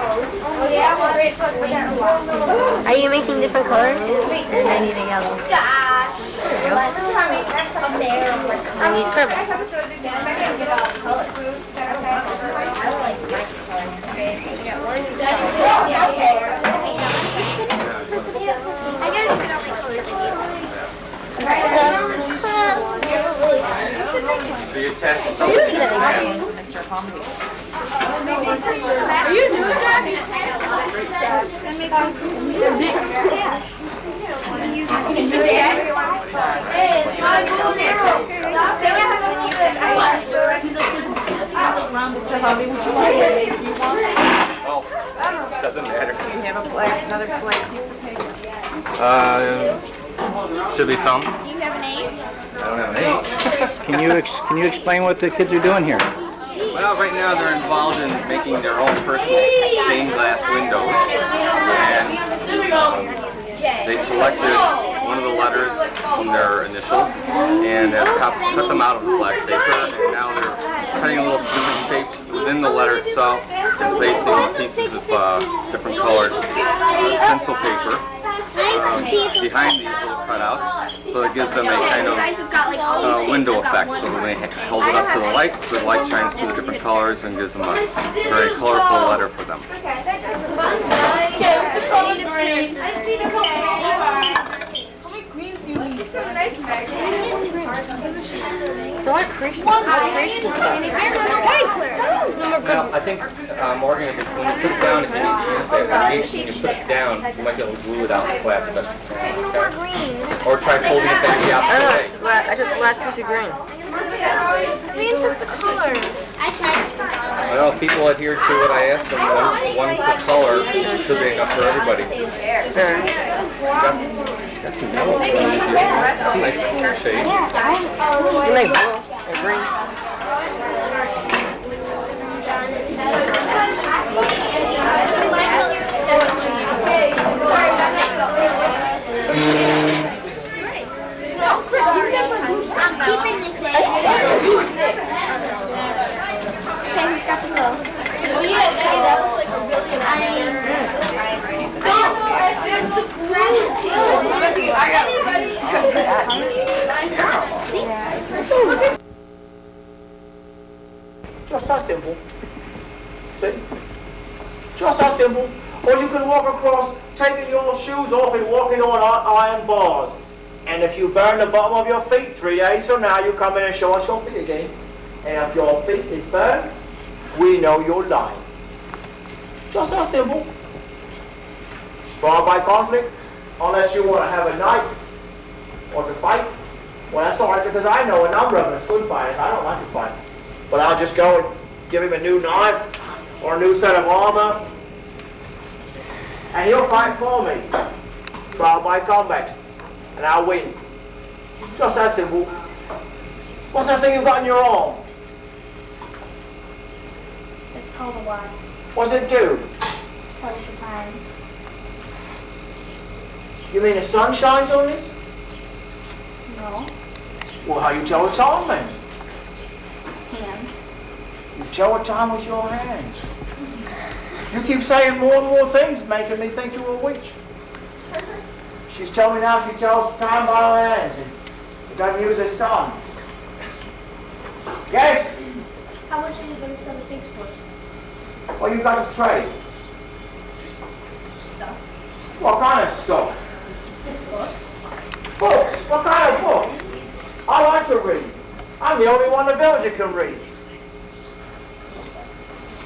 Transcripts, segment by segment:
Oh yeah, are you making different colors? I need a yellow. I need purple. So you attach Mr. Comedy. Are you doing that? Mr. Hobby, would you like Oh, doesn't matter. You have another blank piece of paper. Should be some. Do you have a name? I don't have an name. Can you explain what the kids are doing here? Well, right now they're involved in making their own personal stained glass windows, and they selected one of the letters from their initials and have cut them out of the black paper, and now they're cutting little different shapes within the letter itself and placing pieces of different colored stencil paper behind these little cutouts, so it gives them a kind of window effect. So when they hold it up to the light shines through the different colors and gives them a very colorful letter for them. Well, I think, Morgan, when you put it down, if you say when you put it down, you might be able to glue it out flat the best you can. Okay? Or try folding it back the opposite way. I took the last piece of green. Green took the colors. I tried. Well, if people adhere to what I asked them, one per color should be enough for everybody. That's some yellow. That's a nice color shade. Like blue or green. No, Chris, you never lose. I'm keeping this in. Okay, who's got the go? Oh yeah, that was like a really Just that simple. See? Just that simple. Or you can walk across taking your shoes off and walking on iron bars. And if you burn the bottom of your feet 3 days from now, you come in and show us your feet again. And if your feet is burned, we know you're lying. Just that simple. Trial by conflict, unless you want to have a knife or to fight. Well, that's all right, because I know a number of us good fighters. I don't like to fight. But I'll just go and give him a new knife or a new set of armor, and he'll fight for me. Trial by combat. And I'll win. Just that simple. What's that thing you've got in your arm? It's called a watch. What's it do? Tells the time. You mean the sun shines on this? No. Well, how you tell the time then? Hands. You tell the time with your hands. You keep saying more and more things, making me think you're a witch. She's telling me now she tells time by her hands and it doesn't use the sun. Yes? How much are you going to sell the pigs for? Well, you got to trade. Stuff. What kind of stuff? Books. Books? What kind of books? I like to read. I'm the only one in the village that can read.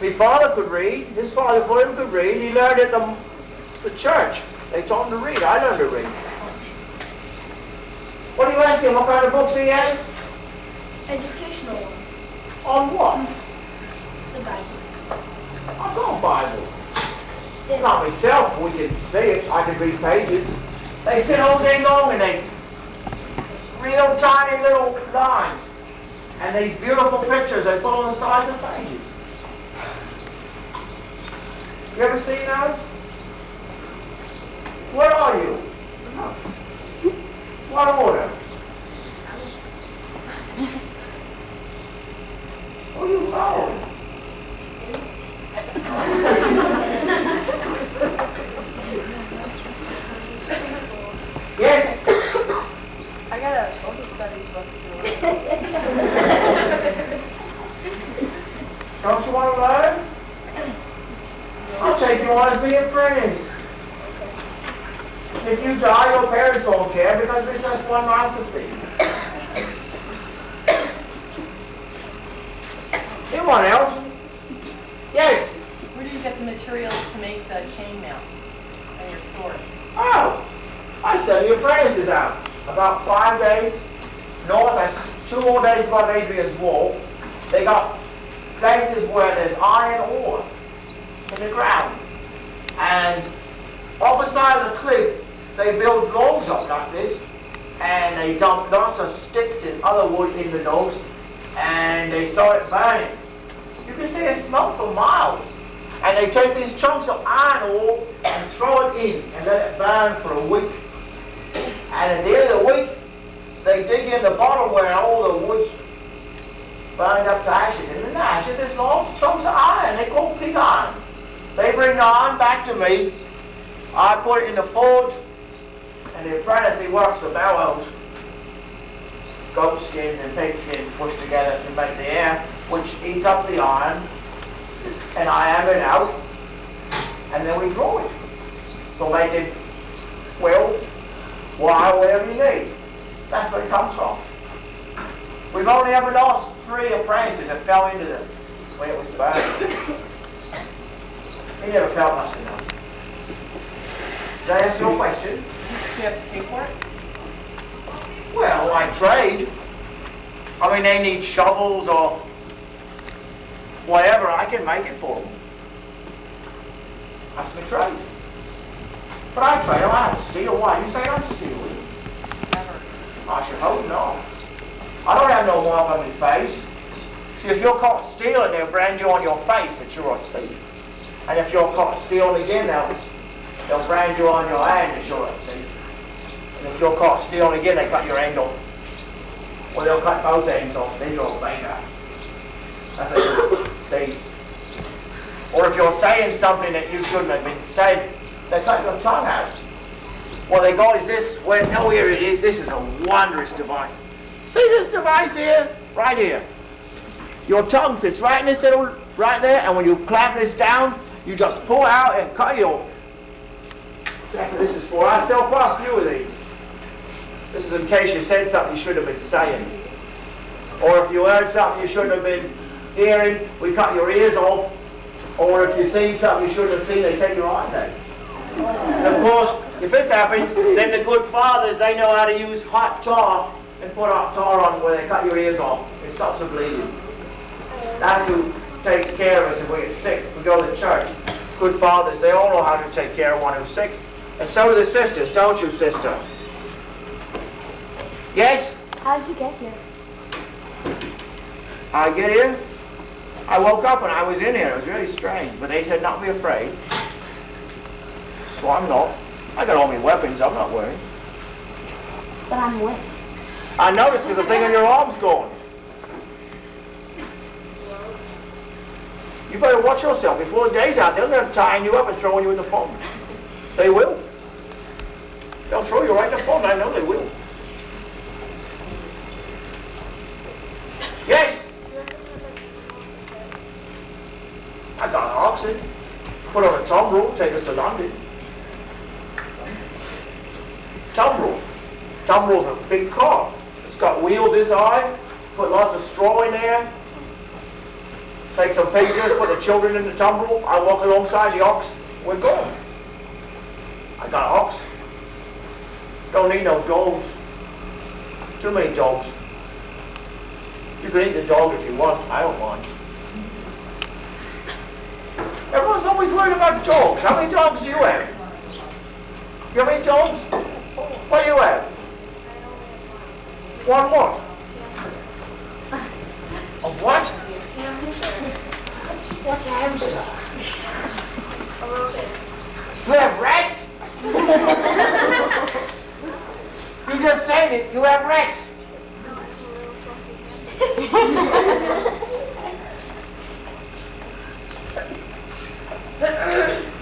My father could read. His father for him could read. He learned at the church. They taught him to read. I learned to read. What are you asking? What kind of books he has? Educational one. On what? The Bible. I've got a Bible. Not myself. We can see it. I can read pages. They sit all day long and they read old tiny little lines. And these beautiful pictures they put on the sides of pages. You ever seen those? Where are you? What order? Oh, you go. I'll take you on as my apprentice. If you die, your parents won't care because it's just one mouth to feed. Anyone else? Yes. Where do you get the materials to make the chainmail in your stores? Oh, I send the apprentices out. About 5 days north, that's 2 more days above Adrian's Wall. They got places where there's iron ore in the ground. And off the side of the cliff, they build logs up like this, and they dump lots of sticks and other wood in the logs, and they start burning. You can see it smoke for miles. And they take these chunks of iron ore and throw it in and let it burn for a week. And at the end of the week, they dig in the bottom where all the wood's burned up to ashes. And in the ashes, there's large chunks of iron. They call pig iron. They bring the iron back to me. I put it in the forge, and the apprentice, he works the bellows. Goat skins and pig skins pushed together to make the air, which eats up the iron. And I hammer it out, and then we draw it. So make it, well, wire, whatever you need. That's where it comes from. We've only ever lost 3 apprentices that fell into the way it was burned. He never felt nothing else. Did I answer your question? Do you have to pay for it? Well, I trade. I mean, they need shovels or whatever, I can make it for them. That's my trade. But I trade them, I don't steal. Why? You say I'm stealing? Never. I should hope not. I don't have no mark on my face. See, if you're caught stealing, they'll brand you on your face that you're a thief. And if you're caught stealing again, they'll brand you on your hand that you're a thief. And if you're caught stealing again, they cut your hand off. Or they'll cut both ends off, then you're a beggar. That's a thief. Or if you're saying something that you shouldn't have been said, they cut your tongue out. What they got is this, oh, here it is, this is a wondrous device. See this device here? Right here. Your tongue fits right in this little, right there, and when you clamp this down, you just pull out and cut it off. That's what this is for. I sell quite a few of these. This is in case you said something you shouldn't have been saying. Or if you heard something you shouldn't have been hearing, we cut your ears off. Or if you seen something you shouldn't have seen, they take your eyes out. And of course, if this happens, then the good fathers, they know how to use hot tar and put hot tar on where they cut your ears off. It stops the bleeding. That's who takes care of us if we get sick. We go to the church. Good fathers, they all know how to take care of one who's sick. And so do the sisters, don't you, sister? Yes? How did you get here? I get here? I woke up and I was in here. It was really strange. But they said not be afraid. So I'm not. I got all my weapons. I'm not worried. But I'm wet. I noticed because the thing on your arm's gone. You better watch yourself. Before the day's out, they'll end up tying you up and throwing you in the pond. They will. They'll throw you right in the pond. I know they will. Yes? I got an oxen. Put on a tumbrel, take us to London. Tumbrel. Tumbrel's a big cart. It's got wheels inside. Put lots of straw in there. Take some pictures, put the children in the tumbrel. I walk alongside the ox. We're going. I got an ox. Don't need no dogs. Too many dogs. You can eat the dog if you want. I don't mind. Everyone's always worried about dogs. How many dogs do you have? You have any dogs? What do you have? One what? A what? What's a hamster? A little bit. You have rats? You just said it. You have rats.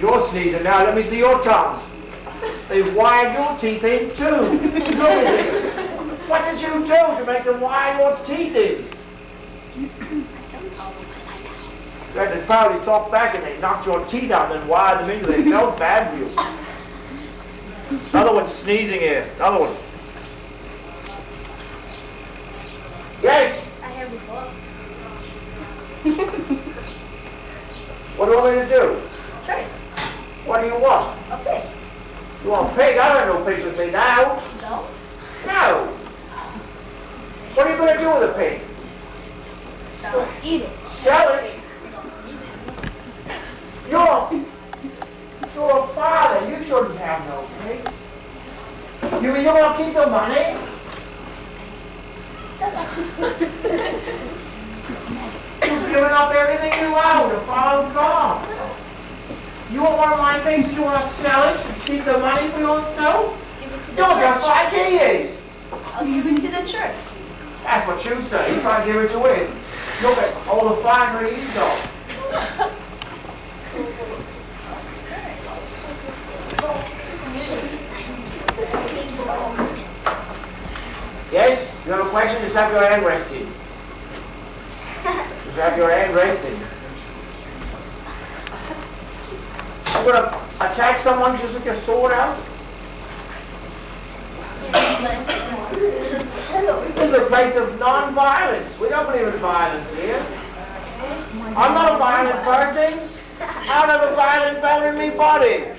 You're sneezing now. Let me see your tongue. They've wired your teeth in too. Look at this. What did you do to make them wire your teeth in? You had to proudly talk back and they knocked your teeth out and then wired them into. They felt bad for you. Another one sneezing here. Another one. Yes? I have a book. What do you want me to do? Sure. What do you want? Okay. You want a pig? I don't have no pigs with me now. No? No. What are you going to do with a pig? So eat it. Sell it? You're a father. You shouldn't have no pigs. You mean you want to keep the money? You've given up everything you own to follow God. You want one of my pigs? You want to sell it and keep the money for yourself? Give it to the You're church. just like he is. I'll give it to the church. That's what you say. You try to give it to him. Look at all the finery he's got. Yes? You have a question? Just have your hand rested. Just have your hand rested. I'm going to attack someone just with your sword out? This is a place of non-violence. We don't believe in violence here. I'm not a violent person. I don't have a violent bone in me body.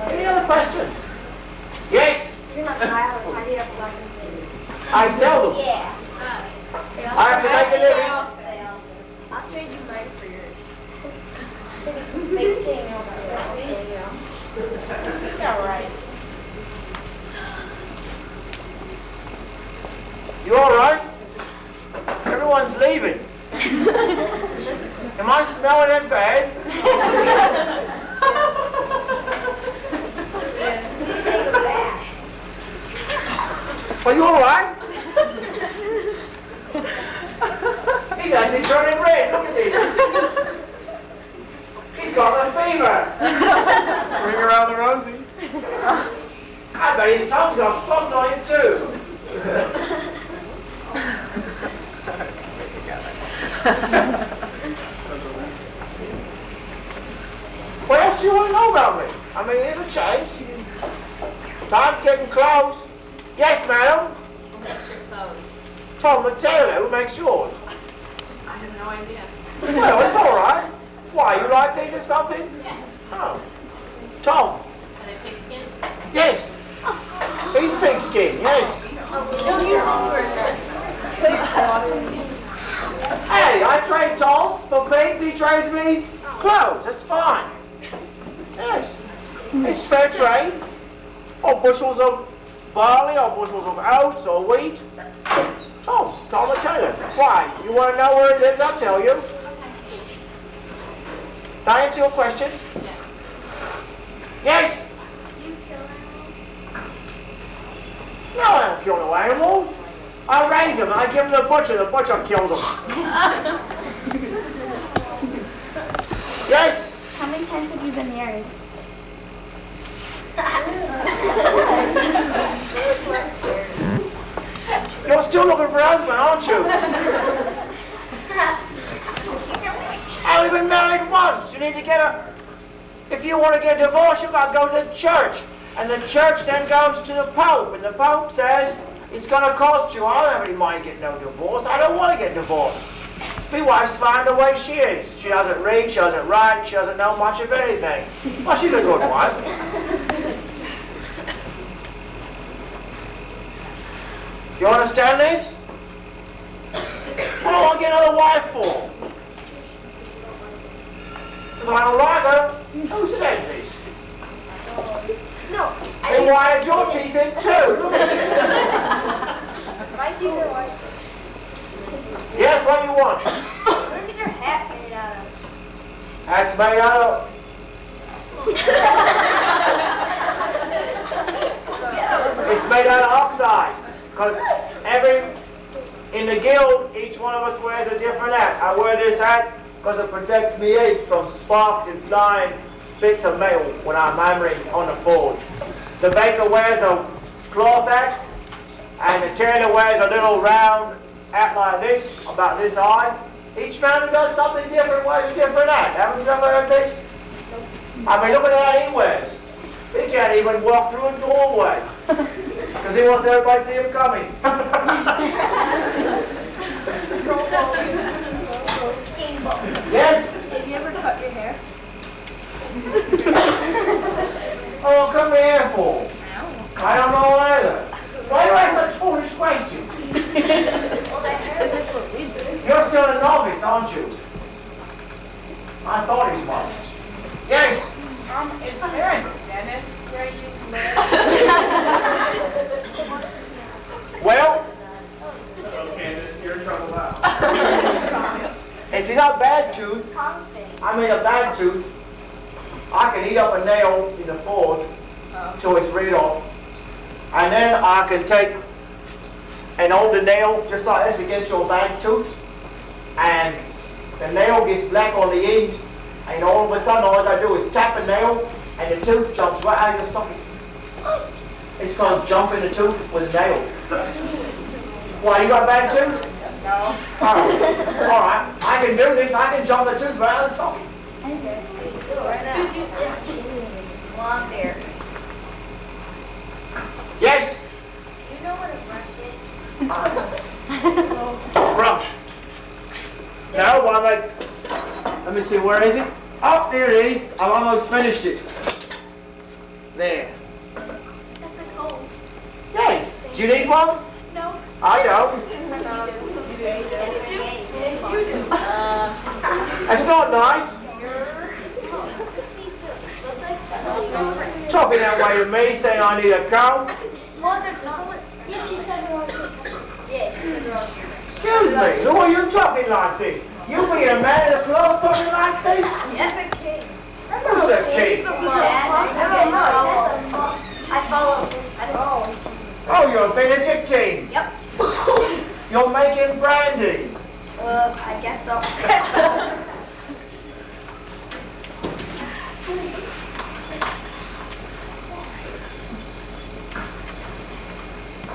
Any other questions? Yes? You're not violent. I need a weapons. I sell them. Yeah. I have to make a living. I'll trade you mine for yours. Take some fake chainmail. Yeah, right. You all right? Everyone's leaving. Am I smelling it bad? Are you all right? He's actually turning red. Look at this. He's got the fever. Bring around the Rosie. I bet his tongue's got spots on it too. What else do you want to know about me? I mean, here's a change. Time's getting close. Yes, madam? Who makes your clothes? Tom the tailor. Who makes yours? I have no idea. Well, it's all right. Why, you like these or something? Yes. Oh. Tom? Are they pigskin? Yes. He's pigskin, yes. Don't use it Hey, I trade Tom for pigs. He trades me clothes. That's fine. Yes. It's fair trade. Or bushels of barley, or bushels of oats, or wheat. Tom the tailor. Why? You want to know where he lives? I'll tell you. Did I answer your question? Yes? No, I don't kill no animals. I raise them. I give them to the butcher kills them. Yes? How many times have you been married? You're still looking for a husband, aren't you? I've only been married once. You need to get a... If you want to get a divorce, you've got to go to the church. And the church then goes to the Pope. And the Pope says, it's going to cost you. I don't have any money to get no divorce. I don't want to get divorced. My wife's fine the way she is. She doesn't read, she doesn't write, she doesn't know much of anything. Well, she's a good wife. You understand this? What do I want to get another wife for? If I don't like her, who said this? No. They wired your teeth in too. Look at this. My teeth are white. Yes, what do you want? What is your hat made out of? That's made out of... It's made out of oxide. Because in the guild, each one of us wears a different hat. I wear this hat because it protects me ape from sparks and flying bits of metal when I'm hammering on the forge. The baker wears a cloth hat And the tailor wears a little round hat like this, about this high. Each man does something different, wears a different hat. Haven't you ever heard this? I mean, look at the hat he wears. He can't even walk through a doorway. Because he wants everybody to see him coming. Yes? Have you ever cut your hair? Oh, come here for? I don't know either. Why do I ask such foolish questions? You're still a novice, aren't you? I thought he was. Yes? Is there a dentist where you live? Well, Okay, this you're in trouble now. if you got bad tooth, I mean a bad tooth, I can eat up a nail in the forge till it's rid off. And then I can take and hold the nail just like this against your bad tooth. And the nail gets black on the end. And all of a sudden all I gotta do is tap a nail and the tooth jumps right out of your socket. It's called jumping the tooth with a nail. Why, you got a bad tooth? No. Oh, all right, I can do this. I can jump the tooth right out of the socket. Well, I'm there. Yes? Do you know what a brush is? Brush. No, why am let me see, where is it? Oh, there it is. I've almost finished it. There. That's a comb. Yes. Do you need one? No. I don't. That's not nice. Talking that way to me, saying I need a comb. Mother, yes, she said wrong. Yes, she said wrong. Excuse me, who are you talking like this? You being a man in the club talking like this? Yes, a king. Who's the king? I follow him. I don't know. Oh, you're a Benedictine. Yep. You're making brandy. I guess so.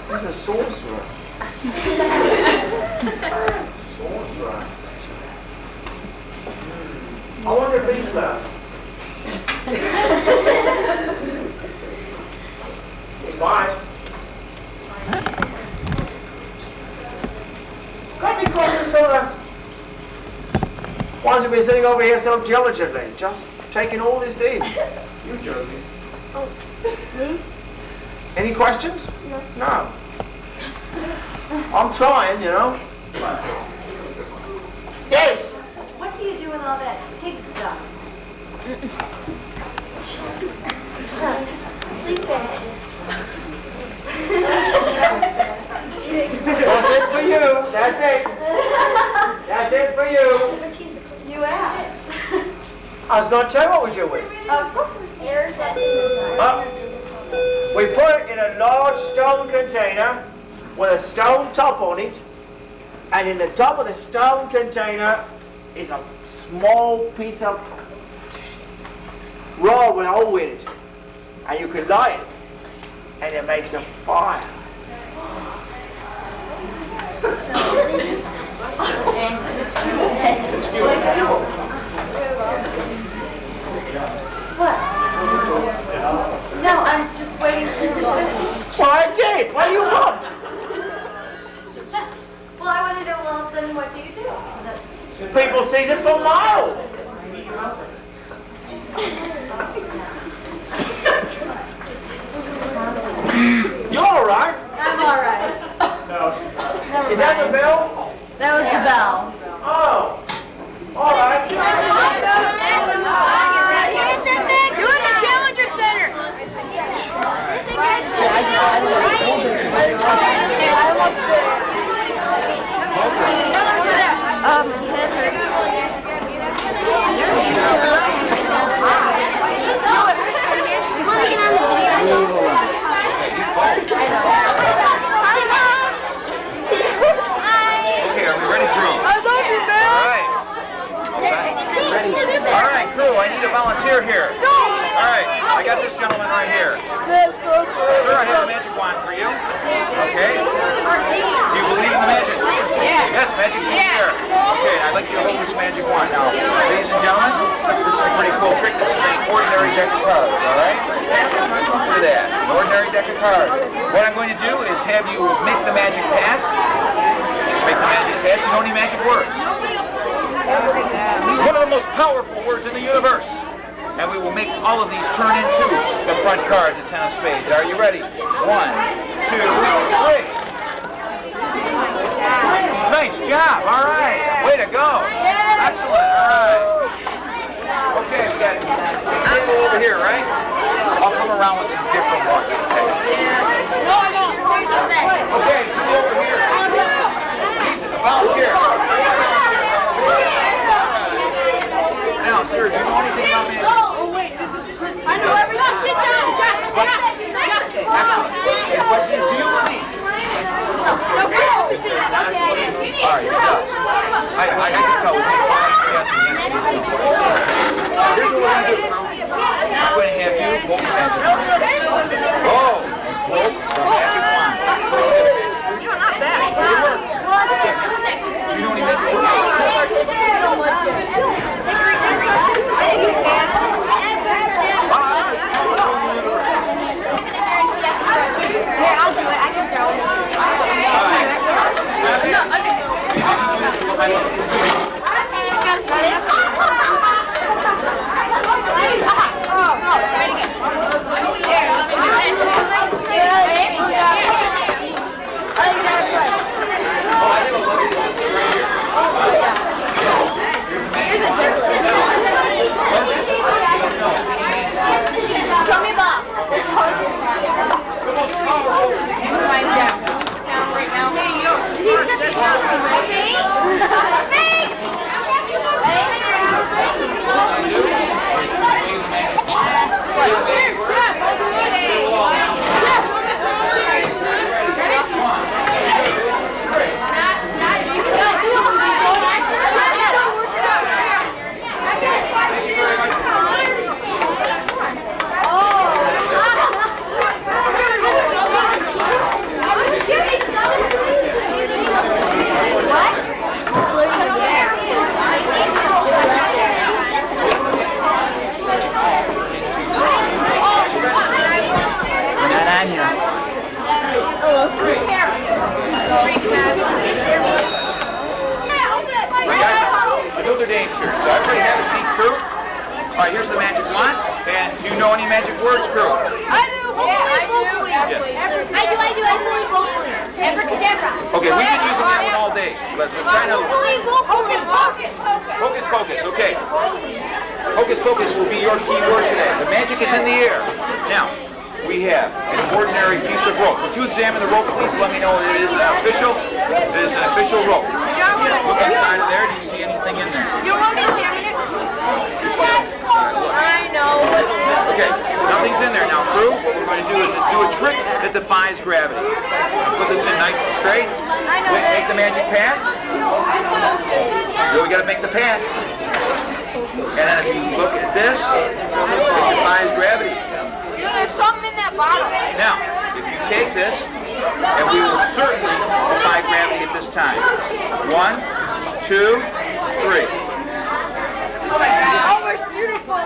He's a sorcerer. Sorcerer. I wonder if he's left. Bye. Got any questions, sort of? Why have you been sitting over here so diligently, just taking all this in? You, Josie. Me? Any questions? No. I'm trying, you know. Yes. What do you do with all that pig stuff? Sleep sandwiches. That's it for you. That's it. That's it for you. But she's you asked. I was going to tell you what we do with it. Here's that inside. We put it in a large stone container with a stone top on it, and in the top of the stone container is a small piece of rod with a hole in it, and you can light it, and it makes a fire. No, I'm just waiting for you to finish. Well, I did. What do you want? Well, I want to know, well, then what do you do? People sees it for miles. You're all right. I'm all right. Is that the bell? That was the bell. Oh. All right. You're in the Challenger Center. Okay, are we ready to roll? I love you, man. All right. All right, cool. I need a volunteer here. All right. I got this gentleman right here. Sir, I have a magic wand for you. Okay? Do you believe in the magic? Yes, magic's in the air. Okay, I'd like you to hold this magic wand. Now, ladies and gentlemen, this is a pretty cool trick. This is an ordinary deck of cards, all right? Look at that, an ordinary deck of cards. What I'm going to do is have you make the magic pass. Make the magic pass. You know any magic words? One of the most powerful words in the universe. And we will make all of these turn into the front card, the 10 of spades. Are you ready? 1, 2, 3. Nice job. All right. Way to go. Excellent. All right. Okay, we got people over here, right? I'll come around with some different ones. Okay, people over here. Please, volunteer. Now, sir, do you know anything about magic? I know everything. Sit down. Excellent. The question is, do you believe? All right, I can tell. Yes, here's what we're going to do. I'm going to have you hold the magic wand. Oh, hold the magic wand. You're not bad. You know any magic Here, I'll do it. I can throw it. Another danger. So everybody have a seat, crew. All right, here's the magic wand. And do you know any magic words, crew? I do. Abracadabra. Okay, we've been using that one all day. But we're trying to... Hocus pocus, okay. Hocus pocus will be your key word today. The magic is in the air. Now, we have an ordinary piece of rope. Would you examine the rope, please? Let me know it is official. It is an official rope. Look inside of there. Do you see anything in there? You want me to examine it? I know. Okay, nothing's in there. Now, crew, what we're going to do is do a trick that defies gravity. Put this in nice and straight. Make the magic pass. We got to make the pass. And then if you look at this, it defies gravity. There's something in that bottle. Now, if you take this, and we will certainly defy gravity at this time. 1, 2, 3. Oh my God. Oh, it's beautiful.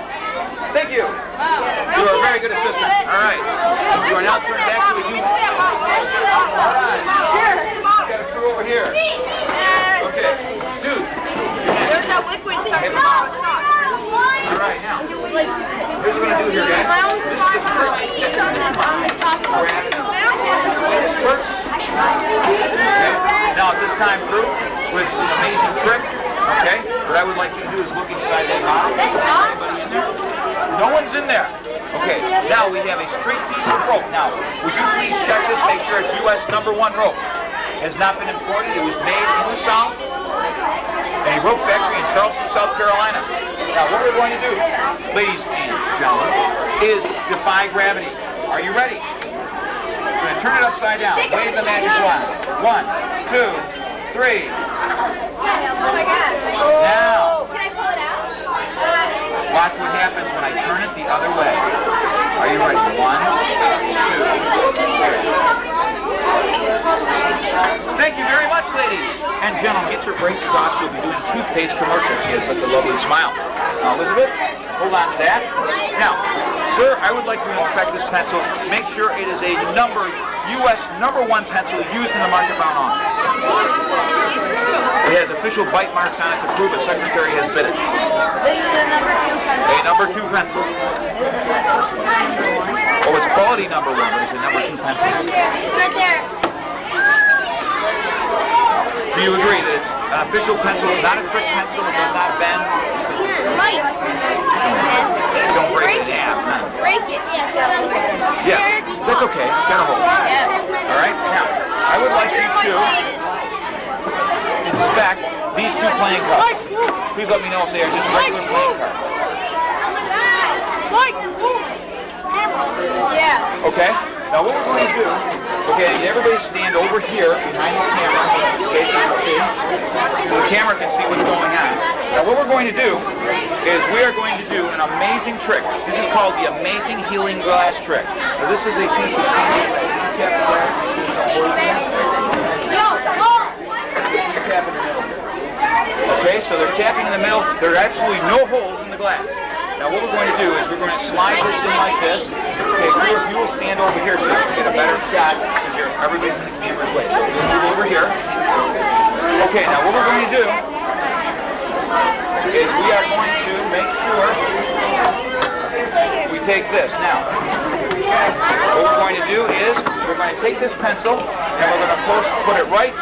Thank you. Wow. You are a very good assistant. All right. You are now turned back to a youth. All right. You got a crew over here. Okay. Dude. There's that liquid stuff in the bottle. All right, now. Here's what we're going to do here, guys. This is the trick. Gravity. This works. Okay. Now at this time, crew, with an amazing trick, okay, what I would like you to do is look inside that bottle. Anybody in there? No one's in there. Okay, now we have a straight piece of rope. Now, would you please check this, make sure it's U.S. #1 rope. Has not been imported, it was made in the South, in a rope factory in Charleston, South Carolina. Now, what we're going to do, ladies and gentlemen, is defy gravity. Are you ready? We're going to turn it upside down. Wave the magic wand. 1, 2, 3. Now, Can I pull it out? watch what happens when I turn it the other way. Thank you very much, ladies and gentlemen. Get your braces off. She'll be doing toothpaste commercials. She has such a lovely smile. Elizabeth, hold on to that. Now, sir, I would like you to inspect this pencil. Make sure it is a U.S. #1 pencil used in the Market-Bound office. It has official bite marks on it to prove a secretary has bid it. This is a number 2 pencil. A #2 pencil. Oh, it's quality #1, but it's a #2 pencil. Right there. Do you agree that it's an official pencil? It's not a trick pencil. It does not bend. Mike. Don't break it in half. Huh? Break it. Yeah, that's okay. Got a hold. All right. Now, I would like you to inspect these 2 playing cards. Please let me know if they are just regular playing cards. Yeah. Okay. Now what we're going to do, okay, everybody stand over here behind the camera, okay, so you can see, so the camera can see what's going on. Now what we're going to do is we are going to do an amazing trick. This is called the Amazing Healing Glass Trick. Now this is a piece of okay, so they're tapping in the middle. There are absolutely no holes in the glass. Now what we're going to do is we're going to slide this in like this. Okay, you will stand over here so you can get a better shot because everybody's in the camera's way. So we'll move over here. Okay, now what we're going to do is we are going to make sure we take this. Now, what we're going to do is we're going to take this pencil and we're going to put it right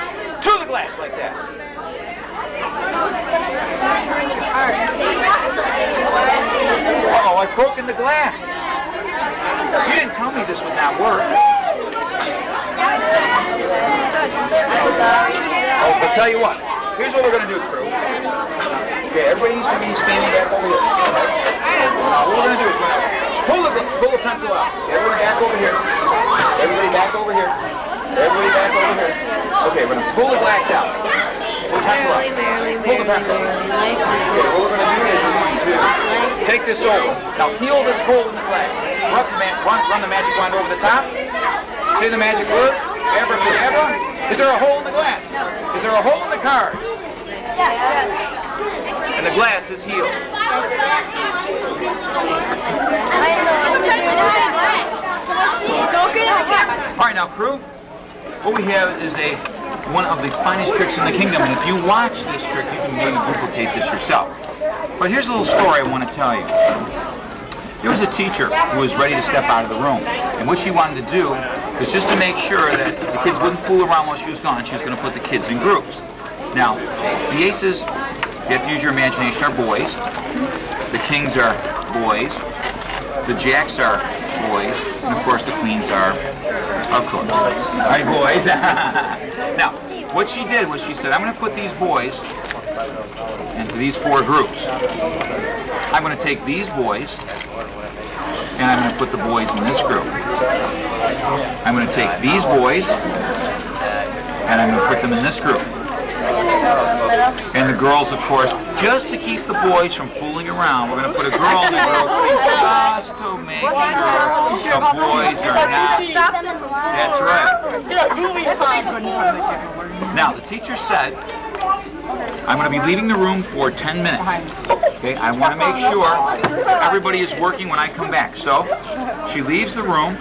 to the glass like that. Uh-oh, I've broken the glass. You didn't tell me this would not work. Oh, but tell you what. Here's what we're going to do, crew. Okay, everybody needs to be standing back over here. Now, what we're going to do is we're going to pull the pencil out. Everybody back over here. Everybody back over here. Everybody back over here. Okay, we're going to pull the glass out. Pull the pencil out. Pull the pencil out. Okay, what we're going to do is we're going to take this over. Now, heal this hole in the glass. Run the magic wand over the top. Say the magic word. Abracadabra. Is there a hole in the glass? Is there a hole in the cards? Yeah. And the glass is healed. All right, now, crew. What we have is one of the finest tricks in the kingdom, and if you watch this trick, you can really duplicate this yourself. But here's a little story I want to tell you. There was a teacher who was ready to step out of the room, and what she wanted to do was just to make sure that the kids wouldn't fool around while she was gone. She was going to put the kids in groups. Now, the aces, you have to use your imagination, are boys. The kings are boys. The jacks are boys. And of course, the queens are, of course. All right, boys. Now, what she did was she said, I'm going to put these boys into these 4 groups. I'm going to take these boys and I'm going to put the boys in this group. I'm going to take these boys and I'm going to put them in this group. And the girls, of course, just to keep the boys from fooling around, we're going to put a girl in the group just to make sure the boys are not. That's right. Now, the teacher said, I'm going to be leaving the room for 10 minutes. Okay, I want to make sure everybody is working when I come back. So, she leaves the room,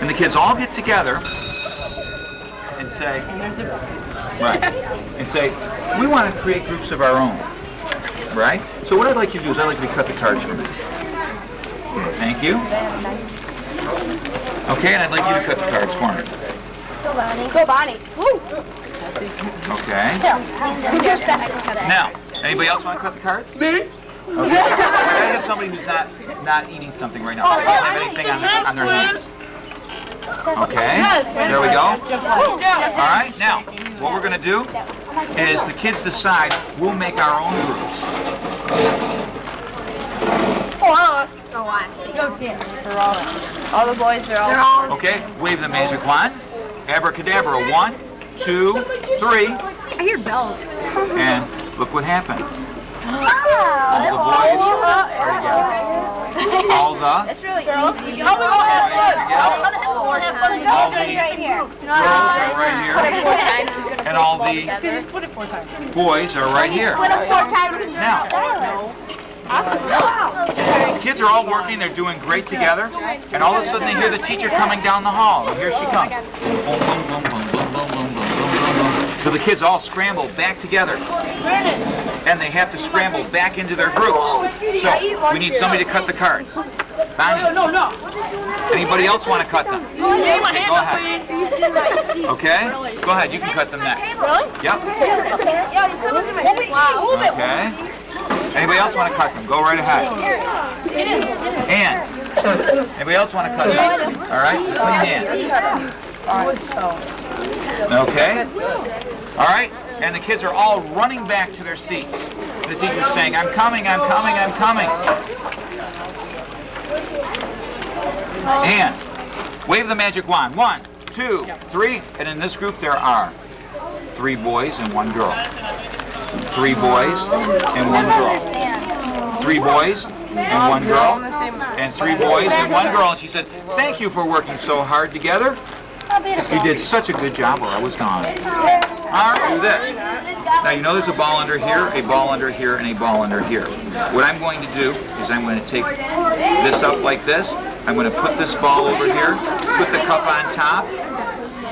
and the kids all get together and say, we want to create groups of our own, right? So what I'd like you to do is I'd like you to cut the cards for me. Thank you. Okay, and I'd like you to cut the cards for me. Go, Bonnie. Woo. Okay. Now, anybody else want to cut the cards? Me. Okay. I gotta have somebody who's not eating something right now. So they don't have anything on their hands. Okay. There we go. All right. Now, what we're gonna do is the kids decide we'll make our own groups. All the boys are all. Okay. Wave the magic wand. Abracadabra. 1, 2, 3. I hear bells. And look what happened. Oh, All the boys are together. all the That's really easy. How we all have fun? All How have fun? all the Right here. girls are right here, and all the Just split it 4 times. boys are right here. Split them 4 times. Now, the kids are all working, they're doing great together, and all of a sudden they hear the teacher coming down the hall, and here she comes. Boom, boom, boom, boom, boom, boom, boom, boom, boom, boom. So the kids all scramble back together, and they have to scramble back into their groups. So we need somebody to cut the cards. Bonnie, No. anybody else want to cut them? My hand Go up, ahead. please. Okay? Go ahead, you can cut them next. Really? Yep. Wow. Okay. Anybody else want to cut them? Go right ahead. And anybody else want to cut them? All right, just clean hands. Okay. All right. And the kids are all running back to their seats. The teacher's saying, "I'm coming, I'm coming, I'm coming." And wave the magic wand. 1, 2, 3. And in this group there are 3 boys and 1 girl. 3 boys and 1 girl. 3 boys and 1 girl. And 3 boys and 1 girl. And she said, "Thank you for working so hard together. You did such a good job while I was gone." All right, do this. Now you know there's a ball under here, a ball under here, and a ball under here. What I'm going to do is I'm going to take this up like this. I'm going to put this ball over here, put the cup on top,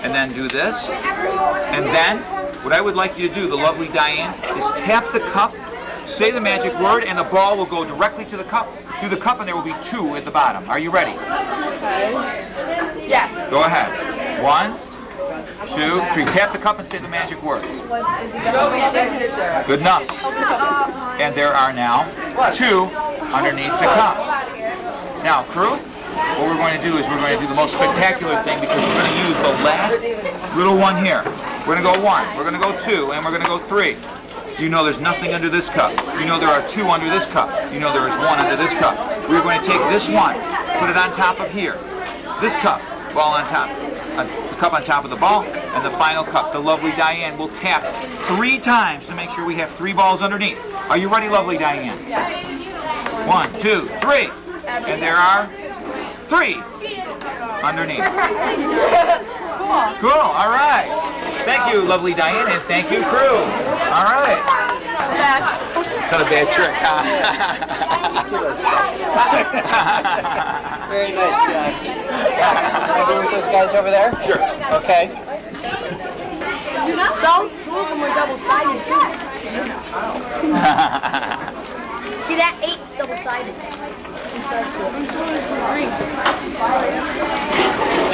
and then do this. And then what I would like you to do, the lovely Diane, is tap the cup, say the magic word, and the ball will go directly to the cup, through the cup, and there will be 2 at the bottom. Are you ready? Yes. Go ahead. 1, 2, 3. Tap the cup and say the magic words. Good enough. And there are now 2 underneath the cup. Now, crew, what we're going to do is we're going to do the most spectacular thing, because we're going to use the last little one here. We're going to go 1, we're going to go 2, and we're going to go 3. You know there's nothing under this cup. You know there are 2 under this cup. You know there is 1 under this cup. We're going to take this one, put it on top of here. This cup, ball on top. The cup on top of the ball, and the final cup. The lovely Diane will tap 3 times to make sure we have 3 balls underneath. Are you ready, lovely Diane? 1, 2, 3. And there are 3 underneath. Cool, all right. Thank you, lovely Diane, and thank you, crew. All right. It's not a bad trick, huh? Very nice, John. Can I be with those guys over there? Sure. Okay. So, 2 of them were double-sided, too. See, that 8's double-sided.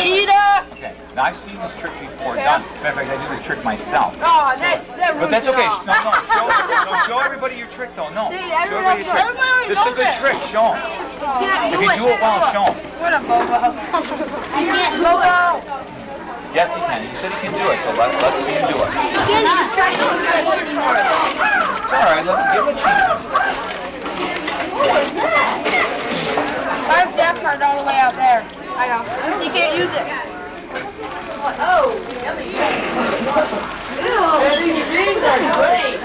Cheetah! Okay, now I've seen this trick before done. Matter of fact, I do the trick myself. Oh, that's But that's okay. No, show everybody your trick, though. No, show everybody your trick. This is a good trick. Show them. If you do it well, show them. What a bobo. You can't go out. Yes, he can. He said he can do it, so let's see him do it. It's all right. Give him a chance. I have death card all the way out there. I know. You can't use it. Oh, yummy. These greens are great.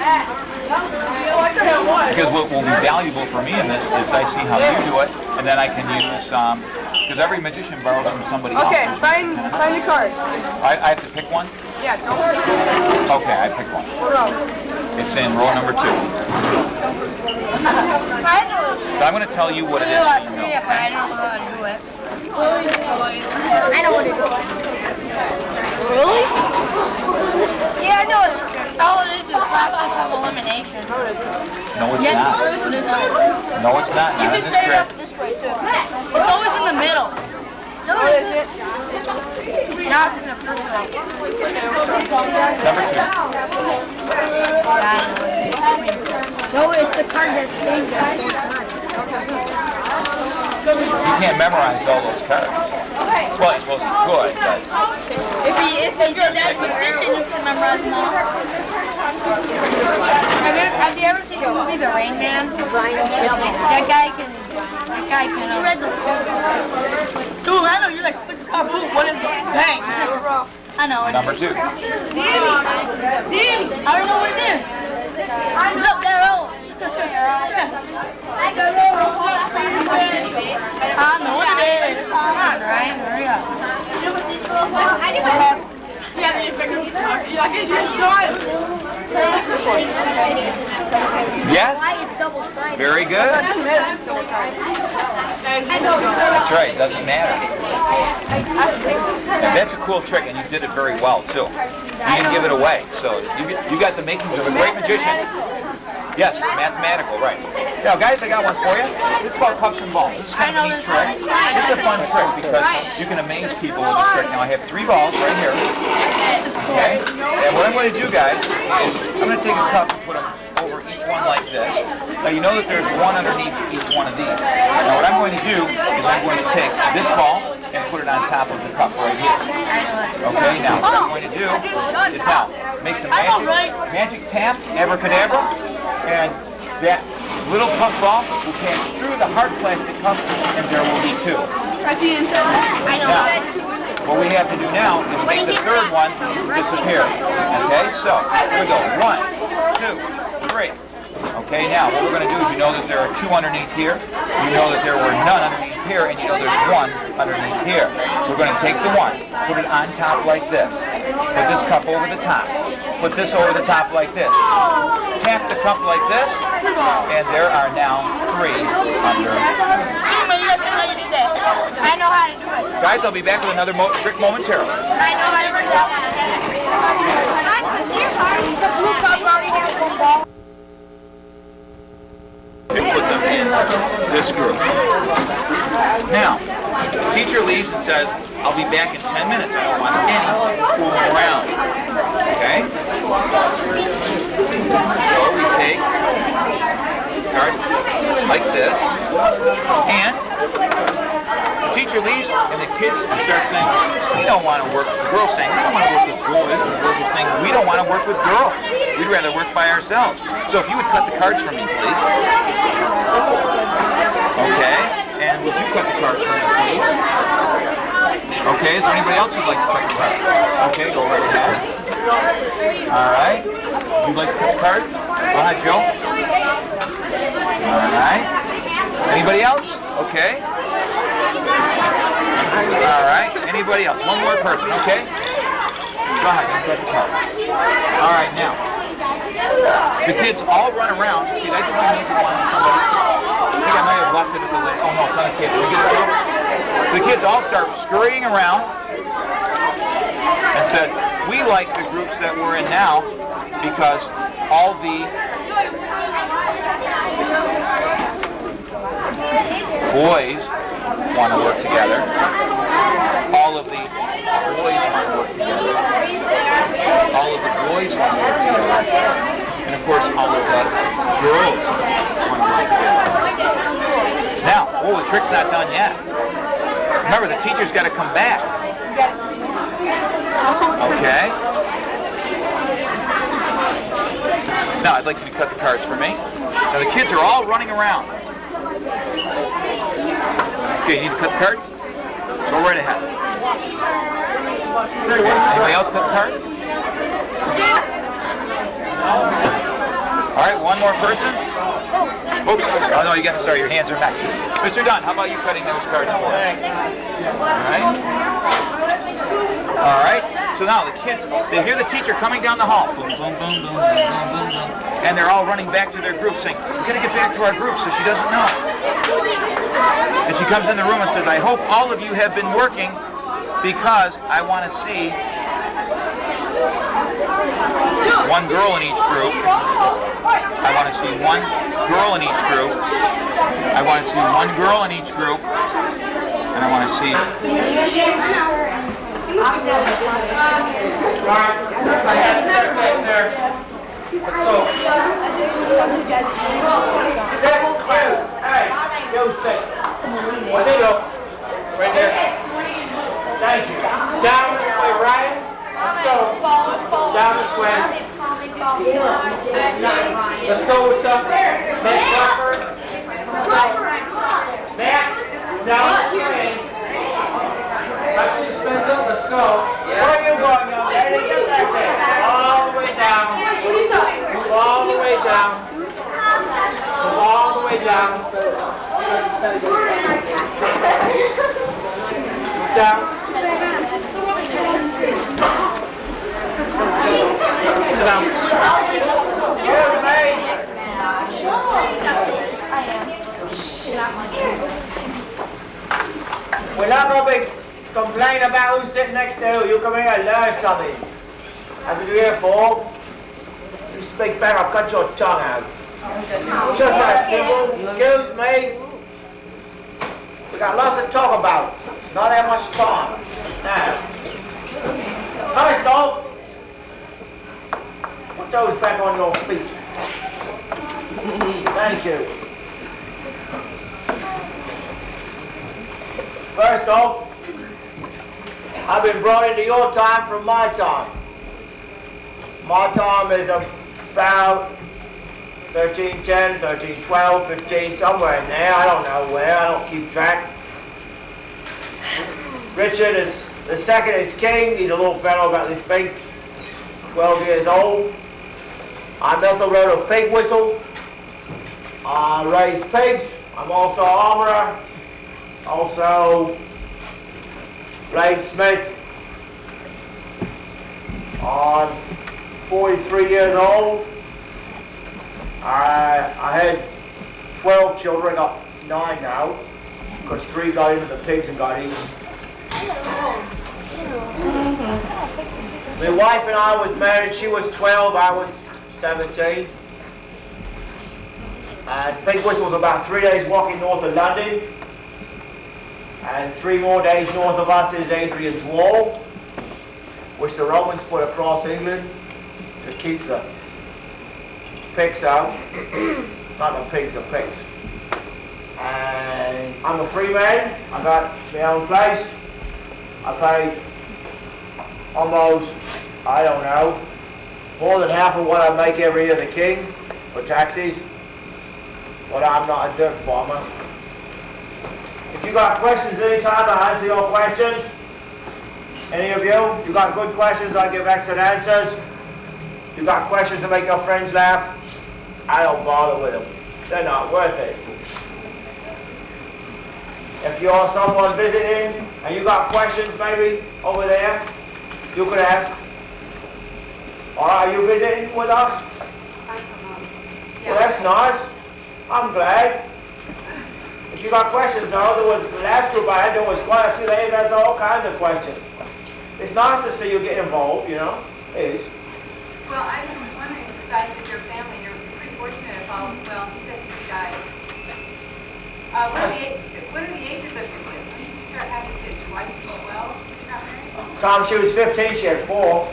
Because what will be valuable for me in this is I see how you do it, and then I can use, because every magician borrows from somebody else. Okay, find the card. I have to pick one? Yeah, don't pick it. Okay, I pick one. What row? It's in row number 2. So I'm going to tell you what it is so you know. Yeah, but I don't know how to do it. I know what to do. Really? Yeah, I know it. Oh, this is a process of elimination. No, it's not. No, it's not. Not in You this can set it trick. up this way, too. It's always in the middle. What is it? Not in the first row. Number 2. No, it's the card that stays there. You can't memorize all those cards. Well, you're supposed to could, but... If you did that position, you can memorize them all. Have you ever seen the movie The Rain Man? That guy can. You read the book. Dude, I know you're like, what is it? Bang! I know. Number 2. I don't know what it is. It's up there. I know what it is. Come on, Ryan, hurry up. Yeah, then you figure this out. I can just drive. This one. Yes? Very good. That's right, doesn't matter. And that's a cool trick, and you did it very well, too. You didn't give it away, so you got the makings of a great magician. Yes, mathematical, right. Now, guys, I got one for you. This is about cups and balls. This is kind of a neat trick. This is a fun trick because you can amaze people with this trick. Now, I have 3 balls right here. Okay? And what I'm going to do, guys, is I'm going to take a cup and put them over each one like this. Now, you know that there's one underneath each one of these. Now, what I'm going to do is I'm going to take this ball and put it on top of the cup right here. Okay? Now, what I'm going to do is now make the magic tap, abracadabra, and that little puff ball will pass through the hard plastic cup, and there will be 2. Now, what we have to do now is make the third one disappear. Okay, so here we go. 1, 2, 3. Okay, now what we're going to do is you know that there are 2 underneath here, you know that there were none underneath here, and you know there's 1 underneath here. We're going to take the 1, put it on top like this, put this cup over the top, put this over the top like this, tap the cup like this, and there are now 3 under. I know how to do it. Guys, I'll be back with another trick momentarily. I know how to do that one. The blue cup already has 1 ball. And put them in this group. Now, the teacher leaves and says, I'll be back in 10 minutes. I don't want any fooling around. Okay? So we take cards like this, and the teacher leaves, and the kids start saying, we don't want to work, the girls saying, we don't want to work with boys, and the boys are saying, we don't want to work with girls. We'd rather work by ourselves. So if you would cut the cards for me, please. Okay, and would you cut the cards for me, please? Okay, is there anybody else who'd like to cut the cards? Okay, go right ahead. All right. You'd like to cut the cards? Go ahead, Joe. All right. Anybody else? Okay. All right. Anybody else? One more person, okay? Go ahead, you cut the cards. All right, now. The kids all run around. See, I think I need to find somebody. I think I might have left it at the lid. Oh no, it's on the table. We get it out. The kids all start scurrying around and said, we like the groups that we're in now because all the boys want to work together. All of the boys want to work together. All of the boys want to work together. And of course, all of the girls want to work together. Now, oh, the trick's not done yet. Remember, the teacher's got to come back. Okay? Now, I'd like you to cut the cards for me. Now, the kids are all running around. Okay, you need to cut the cards? Go right ahead. Anybody else cut the cards? All right, one more person. Oops. Oh no, you got to start. Your hands are messy. Mr. Dunn, how about you cutting those cards for us? All right. All right. So now the kids, they hear the teacher coming down the hall. Boom, boom, boom, boom, boom, boom, boom, boom. And they're all running back to their group saying, we're going to get back to our group, so she doesn't know. And she comes in the room and says, I hope all of you have been working because I want to see one girl in each group. I want to see one girl in each group. I want to see one girl in each group. And I want to see... Let's go. Hey, go sit. What's it up? Right there. Thank you. Down this way, Ryan. Let's go. Down this way. Let's go with some. Matt Crawford. Matt, down this way. Dr. Spencer, let's go. Where are you going, young lady? Get back there. All the way down. Move all the way down. Move all the way down. down. Sit down. Excuse me. We're not going to be complaining about who's sitting next to who. You come here and learn something. That's what you're here for. You speak back, I'll cut your tongue out. Just that simple. Excuse me. We got lots to talk about. Not that much time. Now, first off, put those back on your feet. Thank you. First off, I've been brought into your time from my time. My time is about 1310, 1312, 15, somewhere in there. I don't know where. I don't keep track. Richard is the second is king. He's a little fellow about this big, 12 years old. I Ethel wrote a pig whistle. I raised pigs. I'm also an armorer. Also, bladesmith. I'm 43 years old. I had 12 children. I got 9 now, because 3 got into the pigs and got eaten. My wife and I was married. She was 12. I was 17. And Pig Whistle was about 3 days walking north of London. And 3 more days north of us is Adrian's Wall, which the Romans put across England to keep the pigs out. Not the pigs, the pigs. And I'm a free man. I got my own place. I pay almost, I don't know, more than half of what I make every year the king for taxes. But I'm not a dirt farmer. If you got questions anytime, I answer your questions. Any of you? You got good questions, I give excellent answers. You got questions to make your friends laugh, I don't bother with them. They're not worth it. If you're someone visiting and you got questions maybe over there, you could ask. Or are you visiting with us? Well, that's nice. I'm glad. If you got questions though, there was the last group I had, there was quite a few. They had all kinds of questions. It's nice to see you get involved, you know. It is. Well, I was just wondering, besides that your family, you're pretty fortunate about, well, you said 3 died. What are the ages of your kids? When did you start having kids? Your wife was 12 when you got married? Tom, she was 15, she had 4.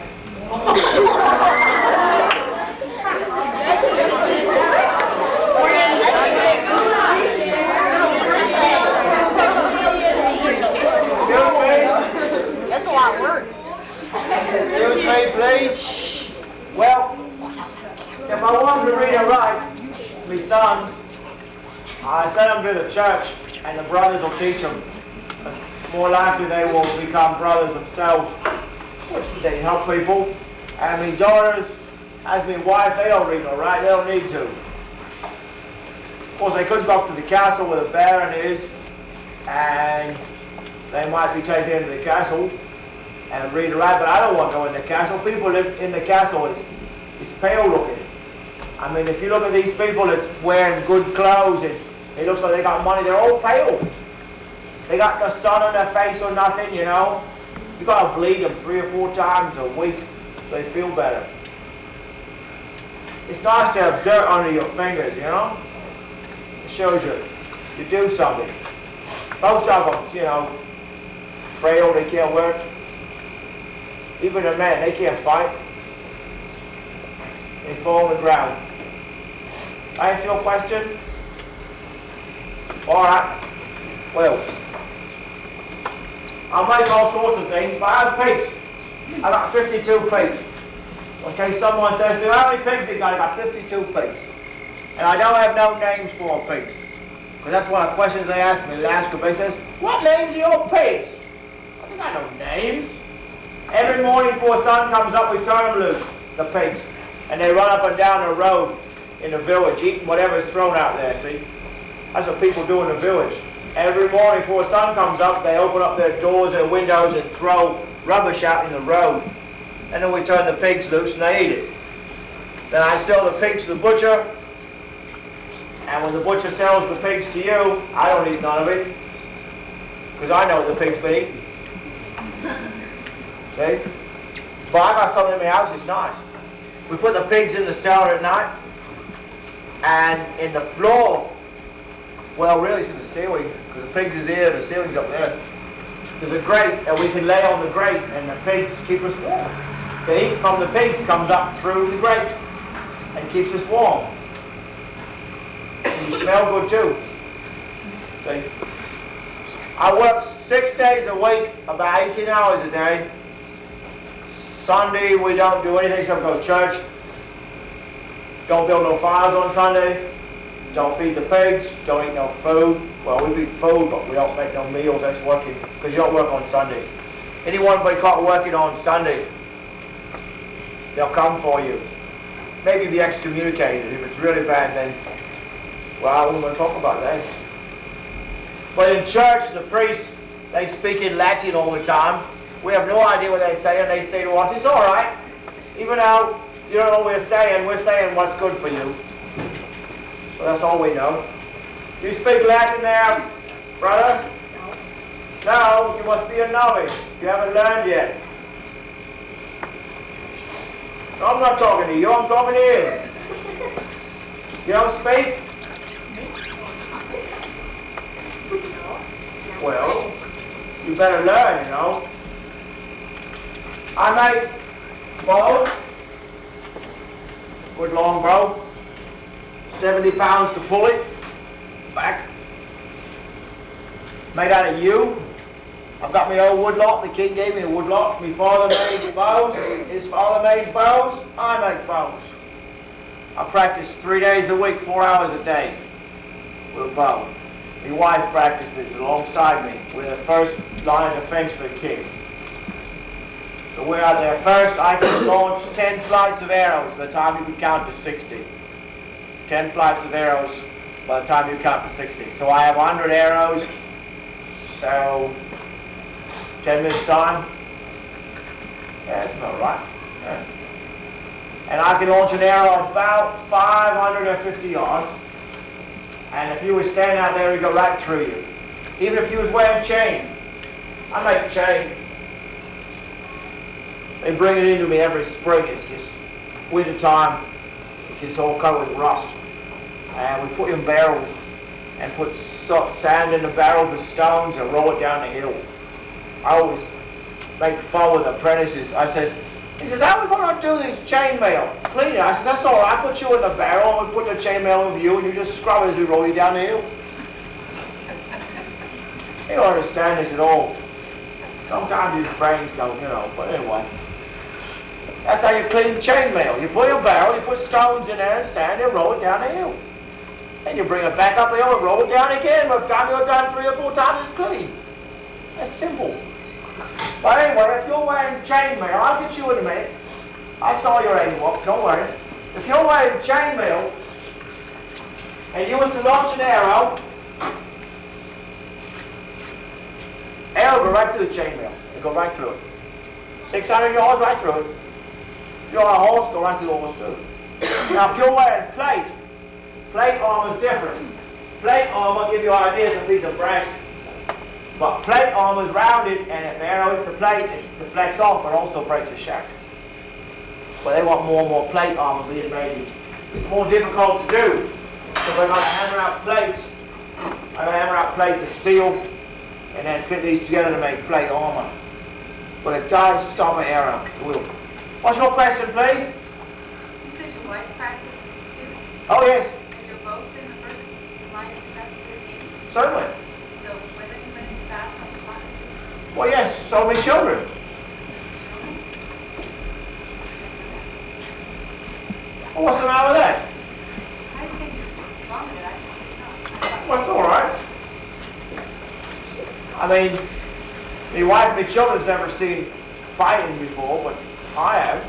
That's a lot of work. Excuse me, please. Well, if I want them to read and write, my sons, I send them to the church, and the brothers will teach them. More likely they will become brothers themselves, which they help people. And my daughters, as my wife, they don't read or write, they don't need to. Of course, they could go up to the castle where the baron is, and they might be taken into the castle and read and write, but I don't want to go in the castle. People live in the castle, it's pale looking. I mean, if you look at these people that's wearing good clothes and it looks like they got money, they're all pale. They got the sun on their face or nothing, you know. You got to bleed them 3 or 4 times a week so they feel better. It's nice to have dirt under your fingers, you know. It shows you do something. Most of them, you know, frail, they can't work. Even the men, they can't fight. They fall on the ground. I answer your question? All right. Well, I'll make all sorts of things, but I have pigs. I got 52 pigs. In case someone says, how many pigs you got? I got 52 pigs. And I don't have no names for pigs. Because that's one of the questions they ask me. They ask me, they says, what names are your pigs? I got no names. Every morning before the sun comes up, we turn them loose, the pigs. And they run up and down the road in the village, eating whatever's thrown out there, see? That's what people do in the village. Every morning before the sun comes up, they open up their doors and windows and throw rubbish out in the road. And then we turn the pigs loose and they eat it. Then I sell the pigs to the butcher. And when the butcher sells the pigs to you, I don't eat none of it. Because I know what the pig's been eating. See? But I got something in my house, it's nice. We put the pigs in the cellar at night. And in the floor, well, really it's in the ceiling, because the pigs is here and the ceiling's up there. There's a grate that we can lay on the grate and the pigs keep us warm. The heat from the pigs comes up through the grate and keeps us warm. And you smell good too. See? I work 6 days a week, about 18 hours a day. Sunday we don't do anything except go to church. Don't build no fires on Sunday. Don't feed the pigs. Don't eat no food. Well, we eat food, but we don't make no meals. That's working, because you don't work on Sundays. Anyone but caught working on Sunday, they'll come for you. Maybe be excommunicated. If it's really bad, then, well, I wouldn't want to talk about that. But in church, the priests, they speak in Latin all the time. We have no idea what they say, and they say to us, it's all right. Even though you don't know what we're saying what's good for you. So that's all we know. You speak Latin there, brother? No, you must be a novice. You haven't learned yet. No, I'm not talking to you, I'm talking to him. You don't speak? Well, you better learn, you know. I make bows with long bow, 70 pounds to pull it, back, made out of yew. I've got my old woodlock, the king gave me a woodlock. My father made bows, his father made bows, I make bows. I practice 3 days a week, 4 hours a day with a bow. My wife practices alongside me. We're the first line of defense for the king. So we're out there first. I can launch 10 flights of arrows by the time you can count to 60. 10 flights of arrows by the time you count to 60. So I have 100 arrows. So 10 minutes time. Yeah, that's about right. Yeah. And I can launch an arrow about 550 yards. And if you were standing out there, it'd go right through you. Even if you was wearing chain. I make chain. They bring it into me every spring. It's just winter time. It gets all covered with rust. And we put it in barrels and put sand in the barrel with stones and roll it down the hill. I always make fun with apprentices. He says, how are we going to do this chainmail? Clean it. I said, that's all right. I put you in the barrel and we put the chainmail with you and you just scrub it as we roll you down the hill. They don't understand this at all. Sometimes his brains don't, you know, but anyway. That's how you clean chainmail. You put it in a barrel, you put stones in there and sand and roll it down the hill. And you bring it back up the hill and roll it down again. By the time you're done 3 or 4 times, it's clean. That's simple. But anyway, if you're wearing chainmail, I'll get you in a minute. I saw your aim up, don't worry. If you're wearing chainmail and you was to launch an arrow, arrow go right through the chainmail. It go right through it. 600 yards right through it. If you're on a horse, go right through the horse too. Now if you're wearing plate armor is different. Plate armor give you ideas of a piece of brass. But plate armor is rounded, and if the arrow hits the plate, it deflects off, but also breaks the shaft. But they want more and more plate armor being made. It's more difficult to do. So we're going to hammer out plates. I'm going to hammer out plates of steel, and then fit these together to make plate armor. But it does stop an arrow. It will. What's your question, please? You said your wife practiced too? Oh, yes. And you're both in the first line of defense for the game? Certainly. So when it's fast, how fast? Well, yes, so my children. Well, what's the matter with that? I think you're wrong with it. I just didn't know. Well, it's all right. I mean, my wife and my children's never seen fighting before, but I have.